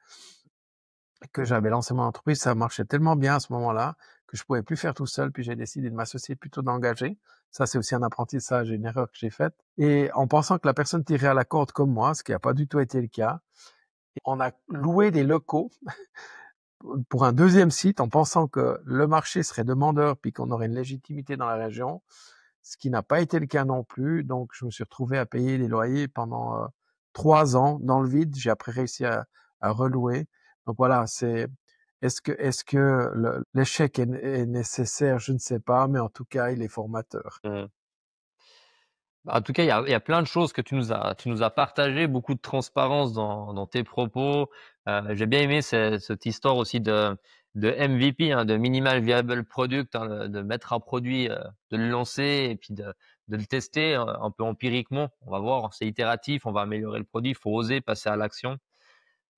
que j'avais lancé mon entreprise. Ça marchait tellement bien à ce moment-là que je pouvais plus faire tout seul, puis j'ai décidé de m'associer plutôt d'engager. Ça, c'est aussi un apprentissage et une erreur que j'ai faite. Et en pensant que la personne tirait à la corde comme moi, ce qui n'a pas du tout été le cas, on a loué des locaux pour un deuxième site en pensant que le marché serait demandeur puis qu'on aurait une légitimité dans la région, ce qui n'a pas été le cas non plus. Donc, je me suis retrouvé à payer les loyers pendant 3 ans dans le vide. J'ai après réussi à relouer. Donc voilà, est-ce que l'échec est nécessaire? Je ne sais pas, mais en tout cas, il est formateur. Mmh. Bah, en tout cas, il y a plein de choses que tu nous as partagé, beaucoup de transparence dans tes propos. J'ai bien aimé cette histoire aussi de MVP, hein, de Minimal Viable Product, hein, de mettre un produit, de le lancer et puis de le tester, un peu empiriquement. On va voir, c'est itératif, on va améliorer le produit, il faut oser passer à l'action.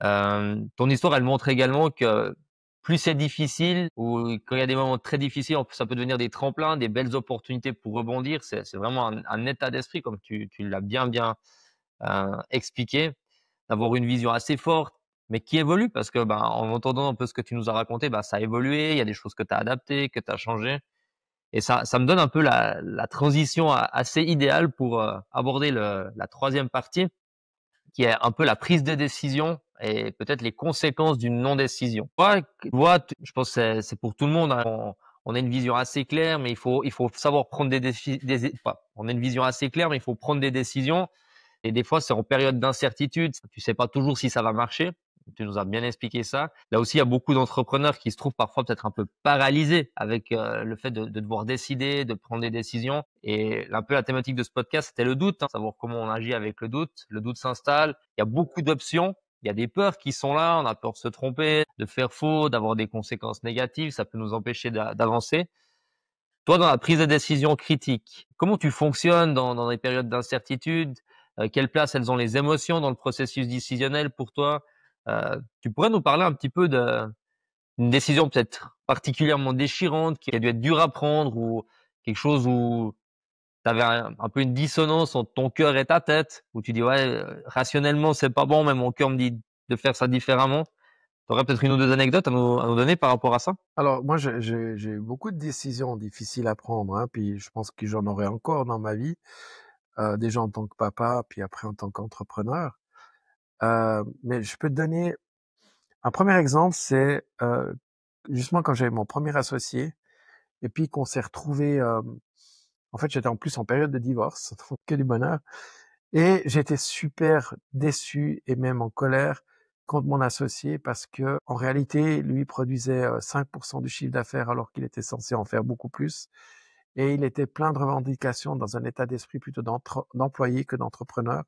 Ton histoire, elle montre également que plus c'est difficile ou quand il y a des moments très difficiles, ça peut devenir des tremplins, des belles opportunités pour rebondir. C'est vraiment un état d'esprit comme tu l'as bien, expliqué, d'avoir une vision assez forte, mais qui évolue parce que, ben, en entendant un peu ce que tu nous as raconté, bah, ça a évolué, il y a des choses que tu as adaptées, que tu as changées et ça me donne un peu la transition assez idéale pour, aborder la 3e partie qui est un peu la prise de décision et peut-être les conséquences d'une non-décision. Toi, je pense que c'est pour tout le monde, hein. On a une vision assez claire, mais il faut savoir prendre on a une vision assez claire, mais il faut prendre des décisions et des fois, c'est en période d'incertitude. Tu sais pas toujours si ça va marcher. Tu nous as bien expliqué ça. Là aussi, il y a beaucoup d'entrepreneurs qui se trouvent parfois peut-être un peu paralysés avec le fait de devoir décider, de prendre des décisions. Et un peu la thématique de ce podcast, c'était le doute, hein, savoir comment on agit avec le doute. Le doute s'installe. Il y a beaucoup d'options. il y a des peurs qui sont là. On a peur de se tromper, de faire faux, d'avoir des conséquences négatives. Ça peut nous empêcher d'avancer. Toi, dans la prise de décision critique, comment tu fonctionnes dans des périodes d'incertitude? Quelle place elles ont les émotions dans le processus décisionnel pour toi? Tu pourrais nous parler un petit peu d'une décision peut-être particulièrement déchirante qui a dû être dure à prendre ou quelque chose où tu avais un peu une dissonance entre ton cœur et ta tête, où tu dis: «Ouais, rationnellement, c'est pas bon, mais mon cœur me dit de faire ça différemment». Tu aurais peut-être une ou 2 anecdotes à nous donner par rapport à ça? Alors moi, j'ai eu beaucoup de décisions difficiles à prendre, hein, puis je pense que j'en aurai encore dans ma vie, déjà en tant que papa, puis après en tant qu'entrepreneur. Mais je peux te donner un premier exemple, c'est, justement quand j'avais mon premier associé et puis qu'on s'est retrouvés, en fait, j'étais en plus en période de divorce, donc que du bonheur. Et j'étais super déçu et même en colère contre mon associé parce que, en réalité, lui produisait 5% du chiffre d'affaires alors qu'il était censé en faire beaucoup plus. Et il était plein de revendications dans un état d'esprit plutôt d'employé que d'entrepreneur.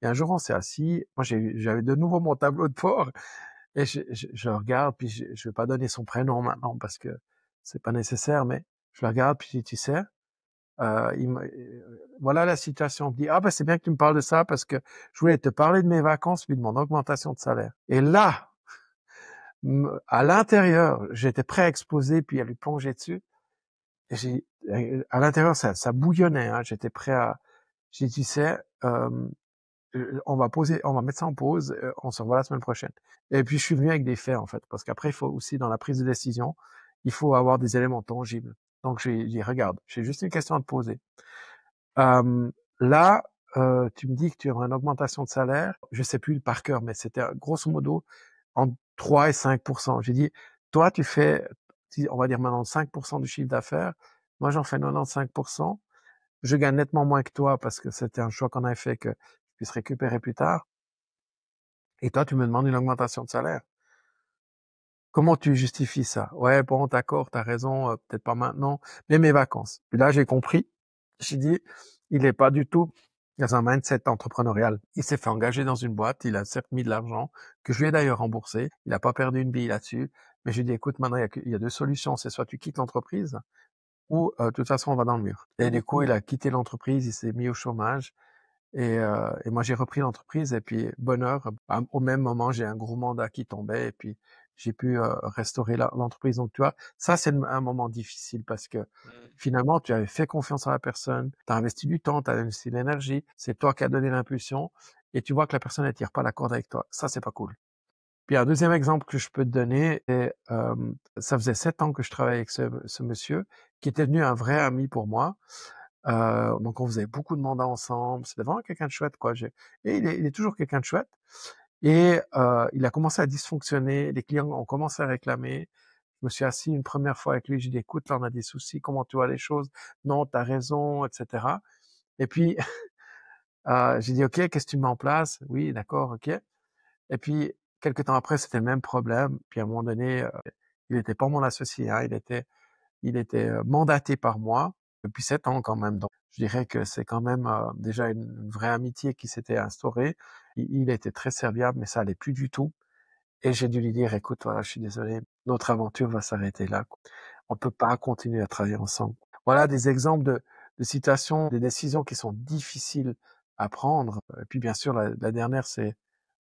Et un jour, on s'est assis. Moi, j'avais de nouveau mon tableau de bord et je le regarde, puis je vais pas donner son prénom maintenant parce que c'est pas nécessaire, mais je le regarde, puis je dis, tu sais, voilà la situation. Il me dit, ah ben c'est bien que tu me parles de ça parce que je voulais te parler de mes vacances puis de mon augmentation de salaire. Et là, à l'intérieur, j'étais prêt à exploser puis à lui plonger dessus. Et à l'intérieur, ça bouillonnait. Hein. J'étais prêt à. J'ai dit, tu sais, on va mettre ça en pause. On se revoit la semaine prochaine. Et puis je suis venu avec des faits en fait, parce qu'après il faut aussi dans la prise de décision, il faut avoir des éléments tangibles. Donc j'ai dit, regarde, j'ai juste une question à te poser. Là, tu me dis que tu auras une augmentation de salaire. Je sais plus par cœur, mais c'était grosso modo entre 3 et 5%. J'ai dit, toi, tu fais, on va dire maintenant 5% du chiffre d'affaires. Moi, j'en fais 95%. Je gagne nettement moins que toi parce que c'était un choix qu'on avait fait que je puisse récupérer plus tard. Et toi, tu me demandes une augmentation de salaire. Comment tu justifies ça? Ouais, bon, d'accord, t'as raison, peut-être pas maintenant, mais mes vacances. Puis là, j'ai compris. J'ai dit, il est pas du tout dans un mindset entrepreneurial. Il s'est fait engager dans une boîte, il a certes mis de l'argent, que je lui ai d'ailleurs remboursé. Il n'a pas perdu une bille là-dessus. Mais j'ai dit, écoute, maintenant, il y a deux solutions. C'est soit tu quittes l'entreprise, ou de toute façon, on va dans le mur. Et du coup, il a quitté l'entreprise, il s'est mis au chômage. Et moi, j'ai repris l'entreprise et puis bonheur, au même moment, j'ai un gros mandat qui tombait et puis j'ai pu restaurer l'entreprise. Donc, tu vois, ça, c'est un moment difficile parce que finalement, tu avais fait confiance à la personne, tu as investi du temps, tu as investi de l'énergie, c'est toi qui as donné l'impulsion et tu vois que la personne ne tire pas la corde avec toi. Ça, c'est pas cool. Puis un deuxième exemple que je peux te donner, est, ça faisait 7 ans que je travaillais avec ce monsieur qui était devenu un vrai ami pour moi. Donc on faisait beaucoup de mandats ensemble. C'était vraiment quelqu'un de chouette, quoi. Et il est toujours quelqu'un de chouette. Et il a commencé à dysfonctionner. Les clients ont commencé à réclamer. Je me suis assis une première fois avec lui. J'ai dit, écoute, là, on a des soucis. Comment tu vois les choses? Non, t'as raison, etc. Et puis, j'ai dit, OK, qu'est-ce que tu mets en place? Oui, d'accord, OK. Et puis, quelques temps après, c'était le même problème. Puis, à un moment donné, il n'était pas mon associé, hein. Il était mandaté par moi depuis 7 ans quand même. Donc, je dirais que c'est quand même déjà une vraie amitié qui s'était instaurée. Il était très serviable, mais ça allait plus du tout. Et j'ai dû lui dire, écoute, voilà, je suis désolé, notre aventure va s'arrêter là, quoi. On peut pas continuer à travailler ensemble. Voilà des exemples de situations, des décisions qui sont difficiles à prendre. Et puis, bien sûr, la dernière, c'est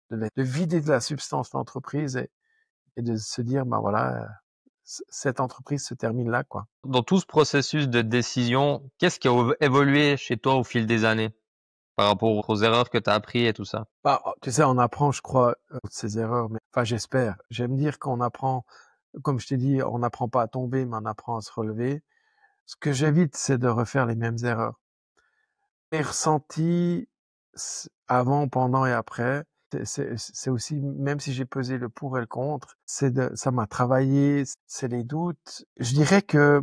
de vider de la substance l'entreprise et de se dire, ben voilà, cette entreprise se termine là, quoi. Dans tout ce processus de décision, qu'est-ce qui a évolué chez toi au fil des années par rapport aux erreurs que tu as appris et tout ça? Bah, tu sais, on apprend, je crois, de ses erreurs, mais enfin, j'espère. J'aime dire qu'on apprend, comme je t'ai dit, on n'apprend pas à tomber, mais on apprend à se relever. Ce que j'évite, c'est de refaire les mêmes erreurs. Les ressentis, avant, pendant et après, c'est aussi, même si j'ai pesé le pour et le contre, ça m'a travaillé, c'est les doutes. Je dirais que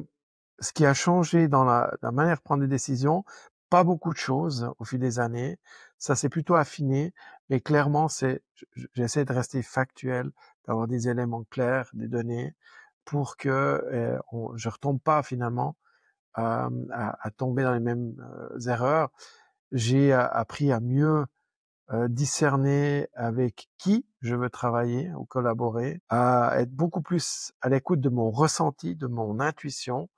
ce qui a changé dans la manière de prendre des décisions, pas beaucoup de choses au fil des années. Ça s'est plutôt affiné, mais clairement, j'essaie de rester factuel, d'avoir des éléments clairs, des données, pour que je retombe pas finalement à tomber dans les mêmes erreurs. J'ai appris à mieux discerner avec qui je veux travailler ou collaborer, à être beaucoup plus à l'écoute de mon ressenti, de mon intuition,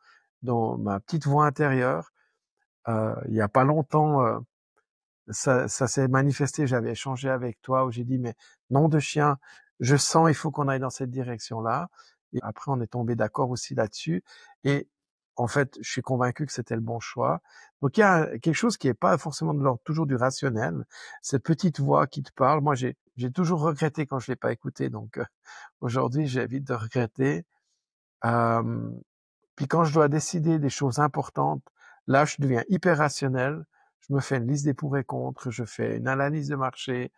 dans ma petite voix intérieure. Il y a pas longtemps, ça s'est manifesté, j'avais échangé avec toi où j'ai dit: «Mais nom de chien, je sens, il faut qu'on aille dans cette direction-là» et après on est tombé d'accord aussi là-dessus et en fait, je suis convaincu que c'était le bon choix. Donc il y a quelque chose qui est pas forcément de l'ordre toujours du rationnel, cette petite voix qui te parle. Moi, j'ai toujours regretté quand je l'ai pas écoutée, donc aujourd'hui, j'évite de regretter. Hem Puis quand je dois décider des choses importantes, là, je deviens hyper rationnel. Je me fais une liste des pour et contre, je fais une analyse de marché,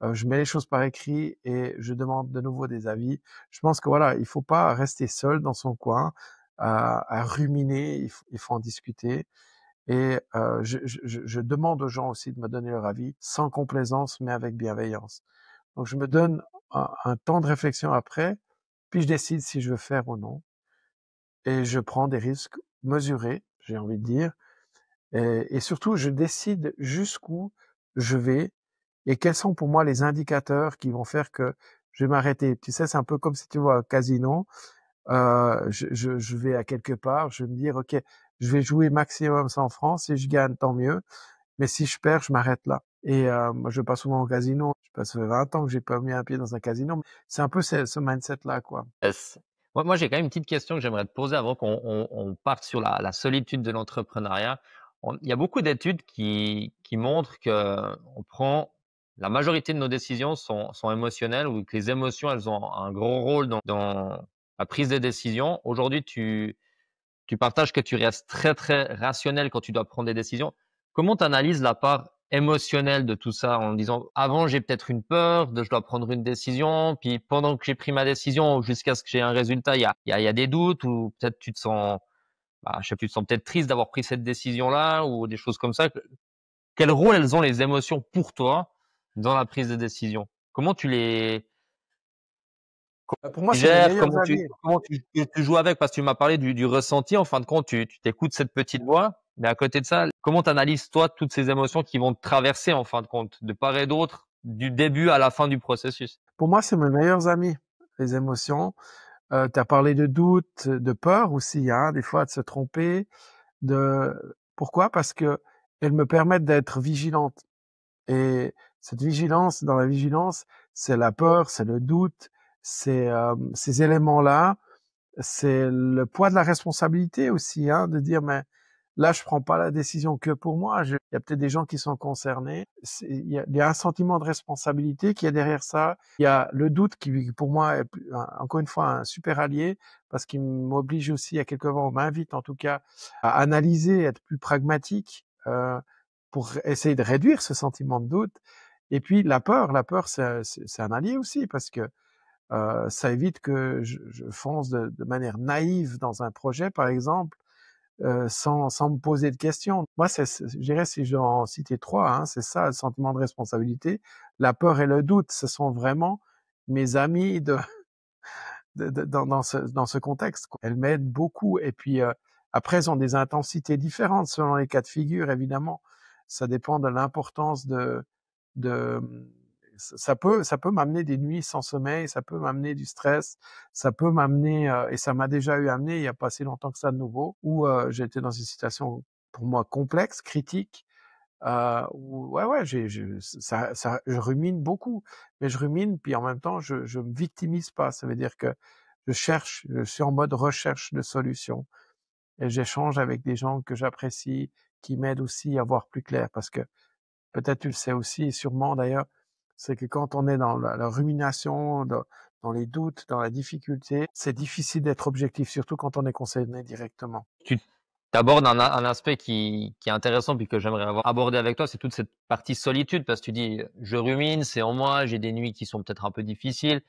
je mets les choses par écrit et je demande de nouveau des avis. Je pense que voilà, il faut pas rester seul dans son coin à ruminer, il faut en discuter. Et je demande aux gens aussi de me donner leur avis, sans complaisance, mais avec bienveillance. Donc je me donne un temps de réflexion après, puis je décide si je veux faire ou non et je prends des risques mesurés, j'ai envie de dire, et surtout je décide jusqu'où je vais et quels sont pour moi les indicateurs qui vont faire que je vais m'arrêter. Tu sais, c'est un peu comme si tu vas au casino, je vais à quelque part, je vais me dire, ok, je vais jouer maximum 100 francs, si je gagne, tant mieux, mais si je perds, je m'arrête là. Et moi, je vais pas souvent au casino, je passe 20 ans que j'ai pas mis un pied dans un casino, c'est un peu ce mindset-là, quoi. Yes. Moi, j'ai quand même une petite question que j'aimerais te poser avant qu'on parte sur la solitude de l'entrepreneuriat. Il y a beaucoup d'études qui montrent que on prend la majorité de nos décisions sont émotionnelles ou que les émotions, elles ont un gros rôle dans la prise de décision. Aujourd'hui, tu partages que tu restes très, très rationnel quand tu dois prendre des décisions. Comment tu analyses la part émotionnelle de tout ça en disant: «Avant, j'ai peut-être une peur de je dois prendre une décision, puis pendant que j'ai pris ma décision jusqu'à ce que j'ai un résultat, il y a des doutes» ou peut-être tu te sens, bah, je sais plus, tu te sens peut-être triste d'avoir pris cette décision-là ou des choses comme ça. Quel rôle elles ont les émotions pour toi dans la prise de décision? Comment tu les Pour moi, c'est mes gères? meilleurs amis. Comment tu joues avec? Parce que tu m'as parlé du ressenti. En fin de compte, tu t'écoutes cette petite voix, mais à côté de ça, comment tu analyses toi toutes ces émotions qui vont te traverser en fin de compte, de part et d'autre, du début à la fin du processus? Pour moi, c'est mes meilleurs amis, les émotions. Tu as parlé de doute, de peur aussi, hein, des fois de se tromper, pourquoi? Parce que elles me permettent d'être vigilante. Et cette vigilance, dans la vigilance, c'est la peur, c'est le doute, c'est ces éléments-là, c'est le poids de la responsabilité aussi, hein, de dire mais là je prends pas la décision que pour moi, il y a peut-être des gens qui sont concernés. Il y a un sentiment de responsabilité qui est derrière ça. Il y a le doute qui pour moi est encore une fois un super allié parce qu'il m'oblige aussi à quelque part, m'invite en tout cas à analyser, être plus pragmatique pour essayer de réduire ce sentiment de doute. Et puis la peur c'est un allié aussi parce que ça évite que je fonce de manière naïve dans un projet, par exemple, sans me poser de questions. Moi, je dirais, si je dois en citer trois, hein, c'est ça, le sentiment de responsabilité. La peur et le doute, ce sont vraiment mes amis dans ce contexte, quoi. Elles m'aident beaucoup. Et puis, après, elles ont des intensités différentes selon les cas de figure, évidemment. Ça dépend de l'importance de ça peut m'amener des nuits sans sommeil, ça peut m'amener du stress, ça peut m'amener et ça m'a déjà eu amené il y a pas si longtemps que ça de nouveau où j'étais dans une situation pour moi complexe, critique, où ouais, je rumine beaucoup, mais je rumine puis en même temps je me victimise pas. Ça veut dire que je suis en mode recherche de solutions et j'échange avec des gens que j'apprécie, qui m'aident aussi à voir plus clair parce que peut-être tu le sais aussi, et sûrement d'ailleurs, c'est que quand on est dans la rumination, dans les doutes, dans la difficulté, c'est difficile d'être objectif, surtout quand on est concerné directement. Tu abordes un aspect qui est intéressant puis que j'aimerais avoir abordé avec toi, c'est toute cette partie solitude parce que tu dis: «Je rumine, c'est en moi, j'ai des nuits qui sont peut-être un peu difficiles».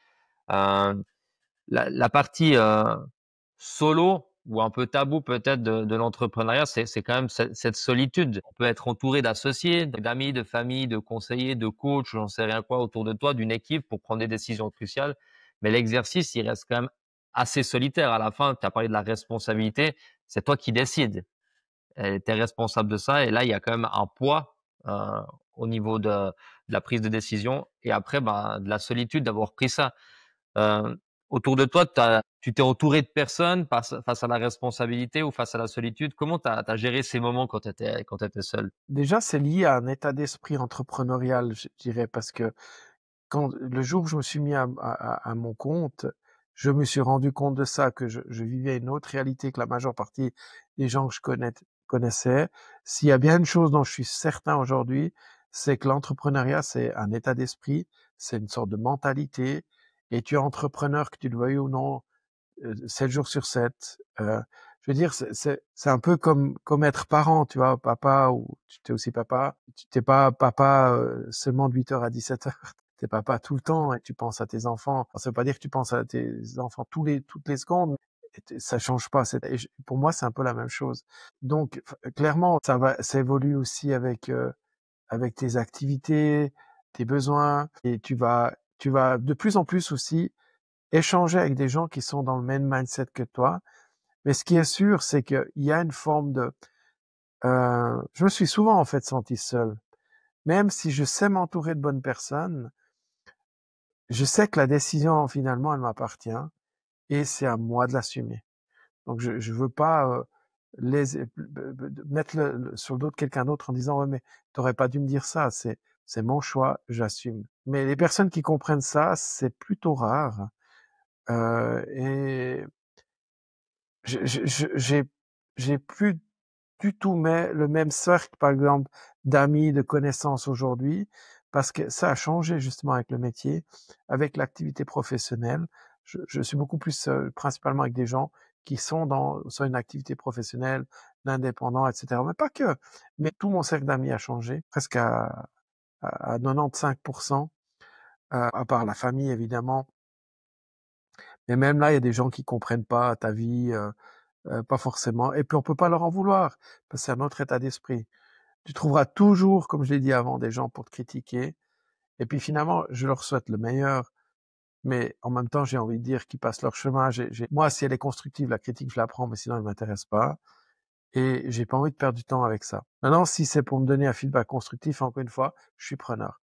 Heu, la partie, solo ou un peu tabou peut-être de l'entrepreneuriat, c'est quand même cette solitude. On peut être entouré d'associés, d'amis, de famille, de conseillers, de coachs, j'en sais rien quoi autour de toi, d'une équipe pour prendre des décisions cruciales. Mais l'exercice, il reste quand même assez solitaire. À la fin, tu as parlé de la responsabilité, c'est toi qui décides. Tu es responsable de ça et là, il y a quand même un poids, heu, au niveau de la prise de décision et après, ben, de la solitude d'avoir pris ça. Heu, Autour de toi, tu t'es entouré de personnes face à la responsabilité ou face à la solitude? Comment tu as géré ces moments quand tu étais seul? Déjà, c'est lié à un état d'esprit entrepreneurial, je dirais, parce que quand le jour où je me suis mis à mon compte, je me suis rendu compte de ça, que je vivais une autre réalité que la majeure partie des gens que je connaissais. S'il y a bien une chose dont je suis certain aujourd'hui, c'est que l'entrepreneuriat, c'est un état d'esprit, c'est une sorte de mentalité, et tu es entrepreneur, que tu le veuilles ou non, 7 jours sur 7. Je veux dire, c'est un peu comme être parent, tu vois, papa, ou tu es aussi papa. Tu t'es pas papa seulement de 8 heures à 17 heures. T'es papa tout le temps et tu penses à tes enfants. Alors, ça veut pas dire que tu penses à tes enfants toutes les secondes. Ça change pas. Pour moi, c'est un peu la même chose. Donc, clairement, ça évolue aussi avec tes activités, tes besoins, et tu vas de plus en plus aussi échanger avec des gens qui sont dans le même mindset que toi. Mais ce qui est sûr, c'est qu'il y a une forme de... je me suis souvent en fait senti seul. Même si je sais m'entourer de bonnes personnes, je sais que la décision finalement, elle m'appartient et c'est à moi de l'assumer. Donc je veux pas mettre sur le dos de quelqu'un d'autre en disant ouais mais t'aurais pas dû me dire ça. C'est mon choix, j'assume. Mais les personnes qui comprennent ça, c'est plutôt rare. Et j'ai plus du tout le même cercle, par exemple, d'amis, de connaissances aujourd'hui, parce que ça a changé justement avec le métier, avec l'activité professionnelle. Je suis beaucoup plus principalement avec des gens qui sont dans soit une activité professionnelle, l'indépendant, etc. Mais pas que. Mais tout mon cercle d'amis a changé, presque à 95%, à part la famille évidemment. Mais même là, il y a des gens qui comprennent pas ta vie. Pas forcément. Et puis on peut pas leur en vouloir, parce que c'est un autre état d'esprit. Tu trouveras toujours, comme je l'ai dit avant, des gens pour te critiquer. Et puis finalement, je leur souhaite le meilleur, mais en même temps, j'ai envie de dire qu'ils passent leur chemin. Moi, si elle est constructive, la critique, je la prends, mais sinon, elle m'intéresse pas. Et j'ai pas envie de perdre du temps avec ça. Maintenant, si c'est pour me donner un feedback constructif, encore une fois, je suis preneur.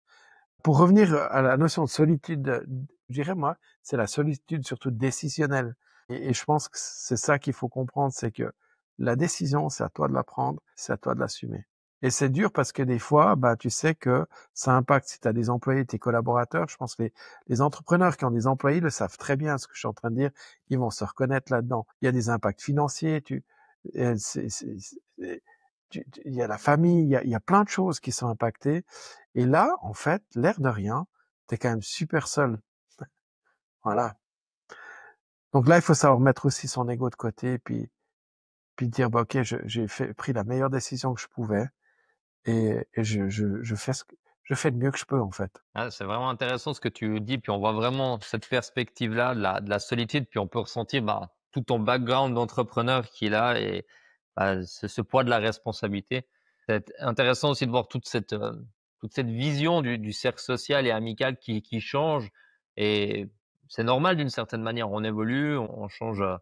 Pour revenir à la notion de solitude, je dirais moi, c'est la solitude surtout décisionnelle. Et je pense que c'est ça qu'il faut comprendre, c'est que la décision, c'est à toi de la prendre, c'est à toi de l'assumer. Et c'est dur parce que des fois, bah, tu sais que ça impacte si tu as des employés, tes collaborateurs. Je pense que les entrepreneurs qui ont des employés le savent très bien ce que je suis en train de dire. Ils vont se reconnaître là-dedans. Il y a des impacts financiers, il y a la famille, il y a plein de choses qui sont impactées. Et là, en fait, l'air de rien, t'es quand même super seul. Voilà. Donc là, il faut savoir mettre aussi son ego de côté, puis dire, bah, ok, pris la meilleure décision que je pouvais, et je fais le mieux que je peux, en fait. Ah, c'est vraiment intéressant ce que tu dis, puis on voit vraiment cette perspective-là de la solitude, puis on peut ressentir, bah, tout ton background d'entrepreneur qui est là et bah, ce poids de la responsabilité. C'est intéressant aussi de voir toute cette vision du cercle social et amical qui change et c'est normal d'une certaine manière. On évolue, on change, un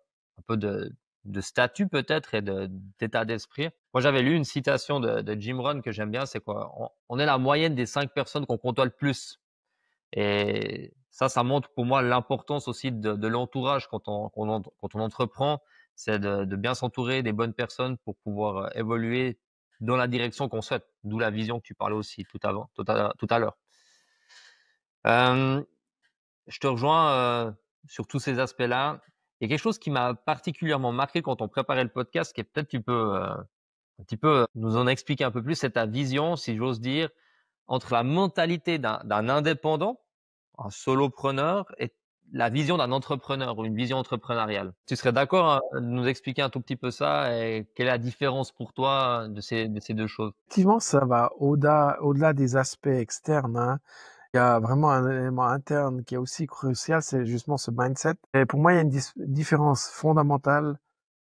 peu de statut peut-être et d'état d'esprit. Moi, j'avais lu une citation de Jim Rohn que j'aime bien, c'est quoi? On est la moyenne des 5 personnes qu'on côtoie le plus et ça montre pour moi l'importance aussi de l'entourage quand on entreprend. C'est de bien s'entourer des bonnes personnes pour pouvoir, évoluer dans la direction qu'on souhaite. D'où la vision que tu parlais aussi tout à l'heure. Hem, je te rejoins, sur tous ces aspects-là. Il y a quelque chose qui m'a particulièrement marqué quand on préparait le podcast, qui est peut-être tu peux, un petit peu nous en expliquer un peu plus, c'est ta vision, si j'ose dire, entre la mentalité d'un indépendant, un solopreneur et la vision d'un entrepreneur ou une vision entrepreneuriale. Tu serais d'accord, de nous expliquer un tout petit peu ça et quelle est la différence pour toi de ces 2 choses? Effectivement, ça va au-delà des aspects externes, hein. Il y a vraiment un élément interne qui est aussi crucial, c'est justement ce mindset. Et pour moi, il y a une différence fondamentale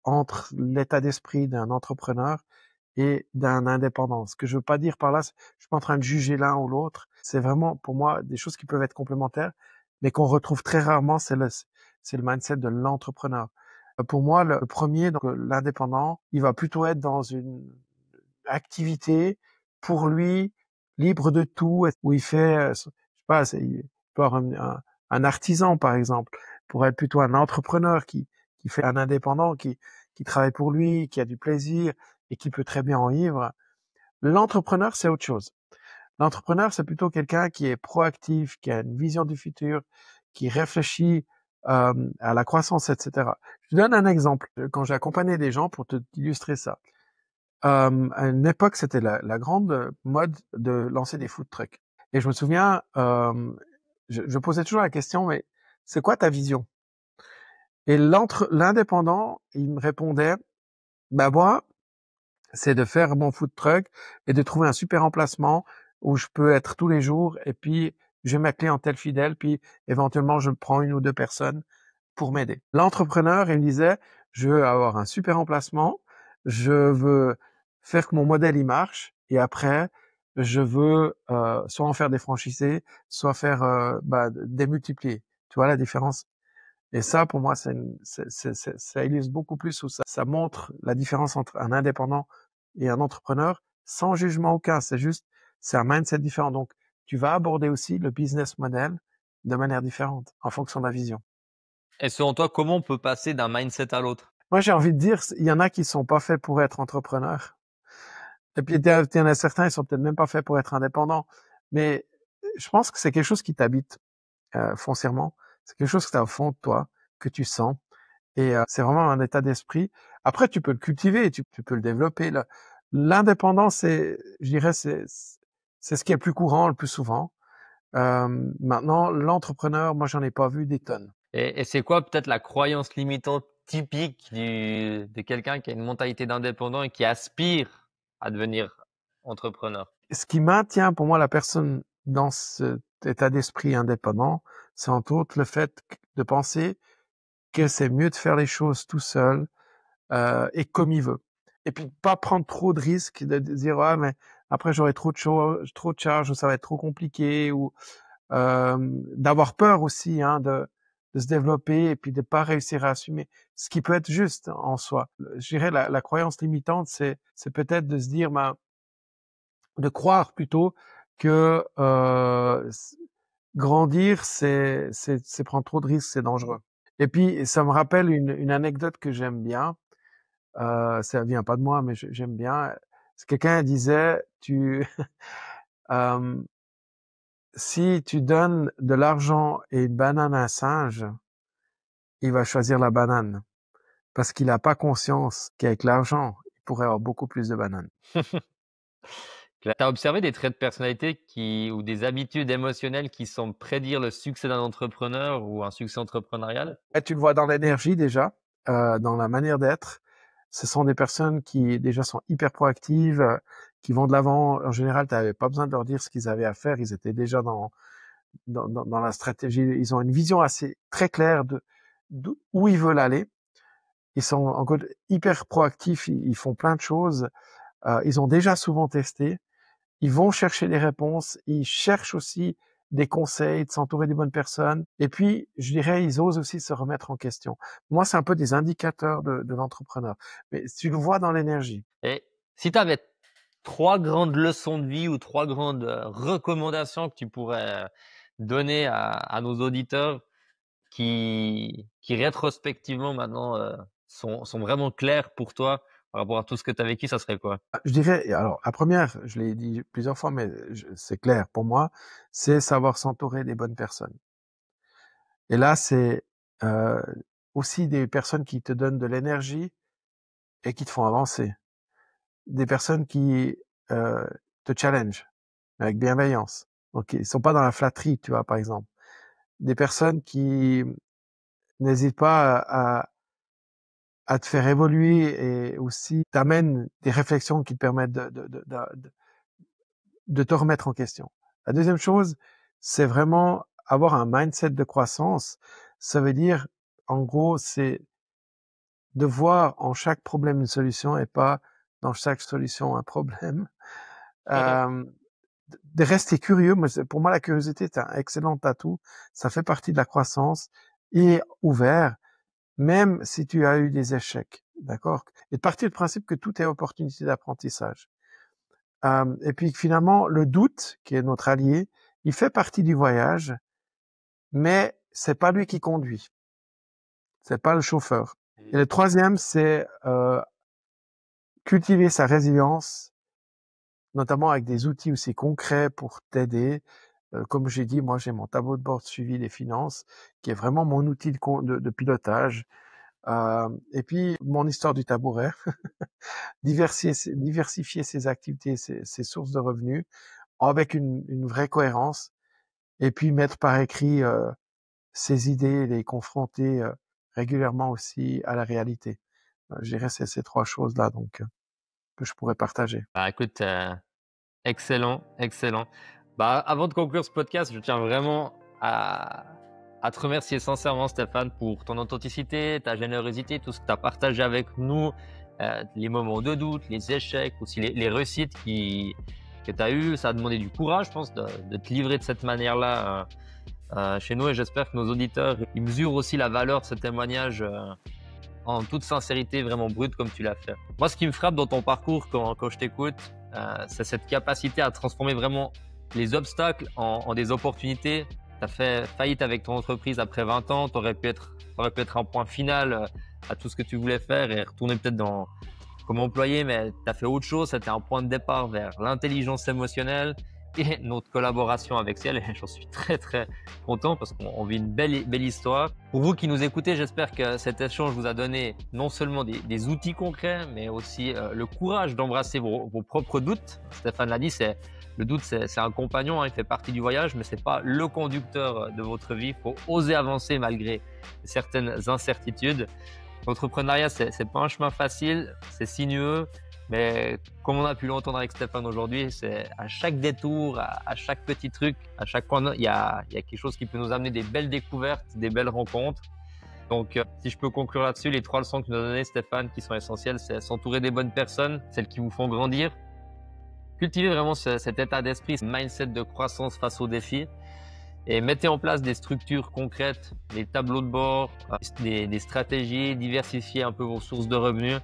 entre l'état d'esprit d'un entrepreneur et d'un indépendant. Ce que je veux pas dire par là, je suis pas en train de juger l'un ou l'autre. C'est vraiment, pour moi, des choses qui peuvent être complémentaires, mais qu'on retrouve très rarement, c'est le mindset de l'entrepreneur. Pour moi, le premier, donc l'indépendant, il va plutôt être dans une activité pour lui, libre de tout, où il fait, je sais pas, il peut avoir un artisan, par exemple, pour être plutôt un entrepreneur qui fait un indépendant, qui travaille pour lui, qui a du plaisir et qui peut très bien en vivre. L'entrepreneur, c'est autre chose. L'entrepreneur, c'est plutôt quelqu'un qui est proactif, qui a une vision du futur, qui réfléchit à la croissance, etc. Je te donne un exemple. Quand j'ai accompagné des gens pour te illustrer ça, à une époque, c'était la grande mode de lancer des food trucks. Et je me souviens, je posais toujours la question, mais c'est quoi ta vision? Et l'indépendant, il me répondait, bah moi, c'est de faire mon food truck et de trouver un super emplacement où je peux être tous les jours et puis j'ai ma clientèle fidèle, puis éventuellement je prends une ou deux personnes pour m'aider. L'entrepreneur, il me disait, je veux avoir un super emplacement, je veux faire que mon modèle il marche et après je veux soit en faire des franchisés, soit faire démultiplier. Tu vois la différence? Et ça, pour moi, ça illustre beaucoup plus ou ça montre la différence entre un indépendant et un entrepreneur sans jugement aucun. C'est un mindset différent. Donc, tu vas aborder aussi le business model de manière différente en fonction de la vision. Et selon toi, comment on peut passer d'un mindset à l'autre? Moi, j'ai envie de dire, il y en a qui sont pas faits pour être entrepreneurs. Et puis, il y en a certains, ils sont peut-être même pas faits pour être indépendants. Mais je pense que c'est quelque chose qui t'habite foncièrement. C'est quelque chose que tu as au fond de toi, que tu sens. Et c'est vraiment un état d'esprit. Après, tu peux le cultiver, tu peux le développer. L'indépendance, je dirais, c'est ce qui est le plus courant, le plus souvent. Maintenant, l'entrepreneur, moi, j'en ai pas vu des tonnes. Et c'est quoi peut-être la croyance limitante typique de quelqu'un qui a une mentalité d'indépendant et qui aspire à devenir entrepreneur? Ce qui maintient pour moi la personne dans cet état d'esprit indépendant, c'est entre autres le fait de penser que c'est mieux de faire les choses tout seul et comme il veut. Et puis pas prendre trop de risques, de dire ah mais après j'aurai trop de charges ou ça va être trop compliqué ou d'avoir peur aussi de se développer et puis de pas réussir à assumer ce qui peut être juste en soi. Je dirais la croyance limitante c'est peut-être de se dire de croire plutôt que grandir c'est prendre trop de risques, c'est dangereux. Et puis ça me rappelle une anecdote que j'aime bien. Ça vient pas de moi, mais j'aime bien. Quelqu'un disait, euh, si tu donnes de l'argent et une banane à un singe, il va choisir la banane parce qu'il n'a pas conscience qu'avec l'argent, il pourrait avoir beaucoup plus de bananes. Tu as observé des traits de personnalité ou des habitudes émotionnelles qui semblent prédire le succès d'un entrepreneur ou un succès entrepreneurial? Et tu le vois dans l'énergie déjà, dans la manière d'être. Ce sont des personnes qui déjà sont hyper proactives, qui vont de l'avant. En général, tu n'avais pas besoin de leur dire ce qu'ils avaient à faire. Ils étaient déjà dans la stratégie. Ils ont une vision assez très claire où ils veulent aller. Ils sont encore hyper proactifs. Ils font plein de choses. Ils ont déjà souvent testé. Ils vont chercher des réponses. Ils cherchent aussi des conseils, de s'entourer des bonnes personnes. Et puis, je dirais, ils osent aussi se remettre en question. Moi, c'est un peu des indicateurs de l'entrepreneur. Mais tu le vois dans l'énergie. Et si tu avais 3 grandes leçons de vie ou 3 grandes, recommandations que tu pourrais, donner à nos auditeurs qui rétrospectivement maintenant, sont vraiment claires pour toi par rapport à tout ce que tu as vécu, ça serait quoi? Je dirais, alors, la première, je l'ai dit plusieurs fois, mais c'est clair pour moi, c'est savoir s'entourer des bonnes personnes. Et là, c'est euh, aussi des personnes qui te donnent de l'énergie et qui te font avancer. Des personnes qui euh, te challenge avec bienveillance. Donc, ils sont pas dans la flatterie, tu vois, par exemple. Des personnes qui n'hésitent pas à te faire évoluer et aussi t'amènent des réflexions qui te permettent de te remettre en question. La deuxième chose, c'est vraiment avoir un mindset de croissance. Ça veut dire, en gros, c'est de voir en chaque problème une solution et pas dans chaque solution un problème. Euh, de rester curieux. Pour moi, la curiosité est un excellent atout. Ça fait partie de la croissance et ouvert, même si tu as eu des échecs. D'accord? Et de partir du principe que tout est opportunité d'apprentissage. Et puis finalement, le doute, qui est notre allié, il fait partie du voyage, mais c'est pas lui qui conduit. C'est pas le chauffeur. Et le troisième, c'est cultiver sa résilience, notamment avec des outils aussi concrets pour t'aider. Comme j'ai dit, moi j'ai mon tableau de bord de suivi des finances, qui est vraiment mon outil de pilotage. Et puis mon histoire du tabouret, diversifier ses activités, ses sources de revenus, avec une vraie cohérence, et puis mettre par écrit ses idées, les confronter régulièrement aussi à la réalité. Je dirais c'est ces trois choses-là donc que je pourrais partager. Bah, écoute, excellent, excellent. Bah, avant de conclure ce podcast, je tiens vraiment à te remercier sincèrement, Stéphane, pour ton authenticité, ta générosité, tout ce que tu as partagé avec nous, les moments de doute, les échecs, aussi les réussites que tu as eues. Ça a demandé du courage, je pense, de te livrer de cette manière-là chez nous, et j'espère que nos auditeurs ils mesurent aussi la valeur de ce témoignage en toute sincérité, vraiment brute comme tu l'as fait. Moi, ce qui me frappe dans ton parcours quand je t'écoute, c'est cette capacité à transformer vraiment les obstacles en des opportunités. Tu as fait faillite avec ton entreprise après 20 ans, tu aurais pu être un point final à tout ce que tu voulais faire et retourner peut-être comme employé, mais tu as fait autre chose, c'était un point de départ vers l'intelligence émotionnelle et notre collaboration avec Ciel, et j'en suis très très content parce qu'on vit une belle histoire. Pour vous qui nous écoutez, j'espère que cet échange vous a donné non seulement des outils concrets, mais aussi le courage d'embrasser vos propres doutes. Stéphane l'a dit, le doute, c'est un compagnon, hein, il fait partie du voyage, mais c'est pas le conducteur de votre vie. Il faut oser avancer malgré certaines incertitudes. L'entrepreneuriat, c'est pas un chemin facile, c'est sinueux, mais comme on a pu l'entendre avec Stéphane aujourd'hui, c'est à chaque détour, à chaque petit truc, à chaque coin, il y a quelque chose qui peut nous amener des belles découvertes, des belles rencontres. Donc, si je peux conclure là-dessus, les 3 leçons que nous a données Stéphane qui sont essentielles, c'est s'entourer des bonnes personnes, celles qui vous font grandir, cultiver vraiment cet état d'esprit, ce mindset de croissance face aux défis, et mettez en place des structures concrètes, des tableaux de bord, des stratégies, diversifier un peu vos sources de revenus.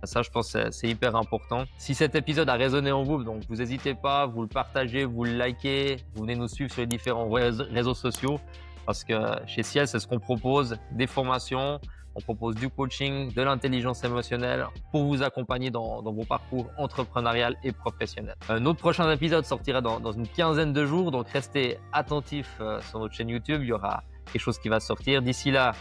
Ça, je pense que c'est hyper important. Si cet épisode a résonné en vous, donc vous n'hésitez pas, vous le partagez, vous le likez, vous venez nous suivre sur les différents réseaux sociaux, parce que chez Ciel, c'est ce qu'on propose, des formations, on propose du coaching, de l'intelligence émotionnelle pour vous accompagner dans vos parcours entrepreneurial et professionnel. Notre prochain épisode sortira dans une quinzaine de jours, donc restez attentifs sur notre chaîne YouTube, il y aura quelque chose qui va sortir. D'ici là,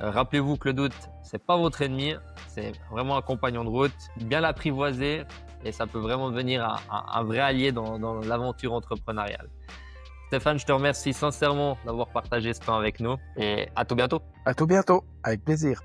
rappelez-vous que le doute, c'est pas votre ennemi, c'est vraiment un compagnon de route, bien l'apprivoiser et ça peut vraiment devenir un vrai allié dans l'aventure entrepreneuriale. Stéphane, je te remercie sincèrement d'avoir partagé ce temps avec nous et à tout bientôt. À tout bientôt, avec plaisir.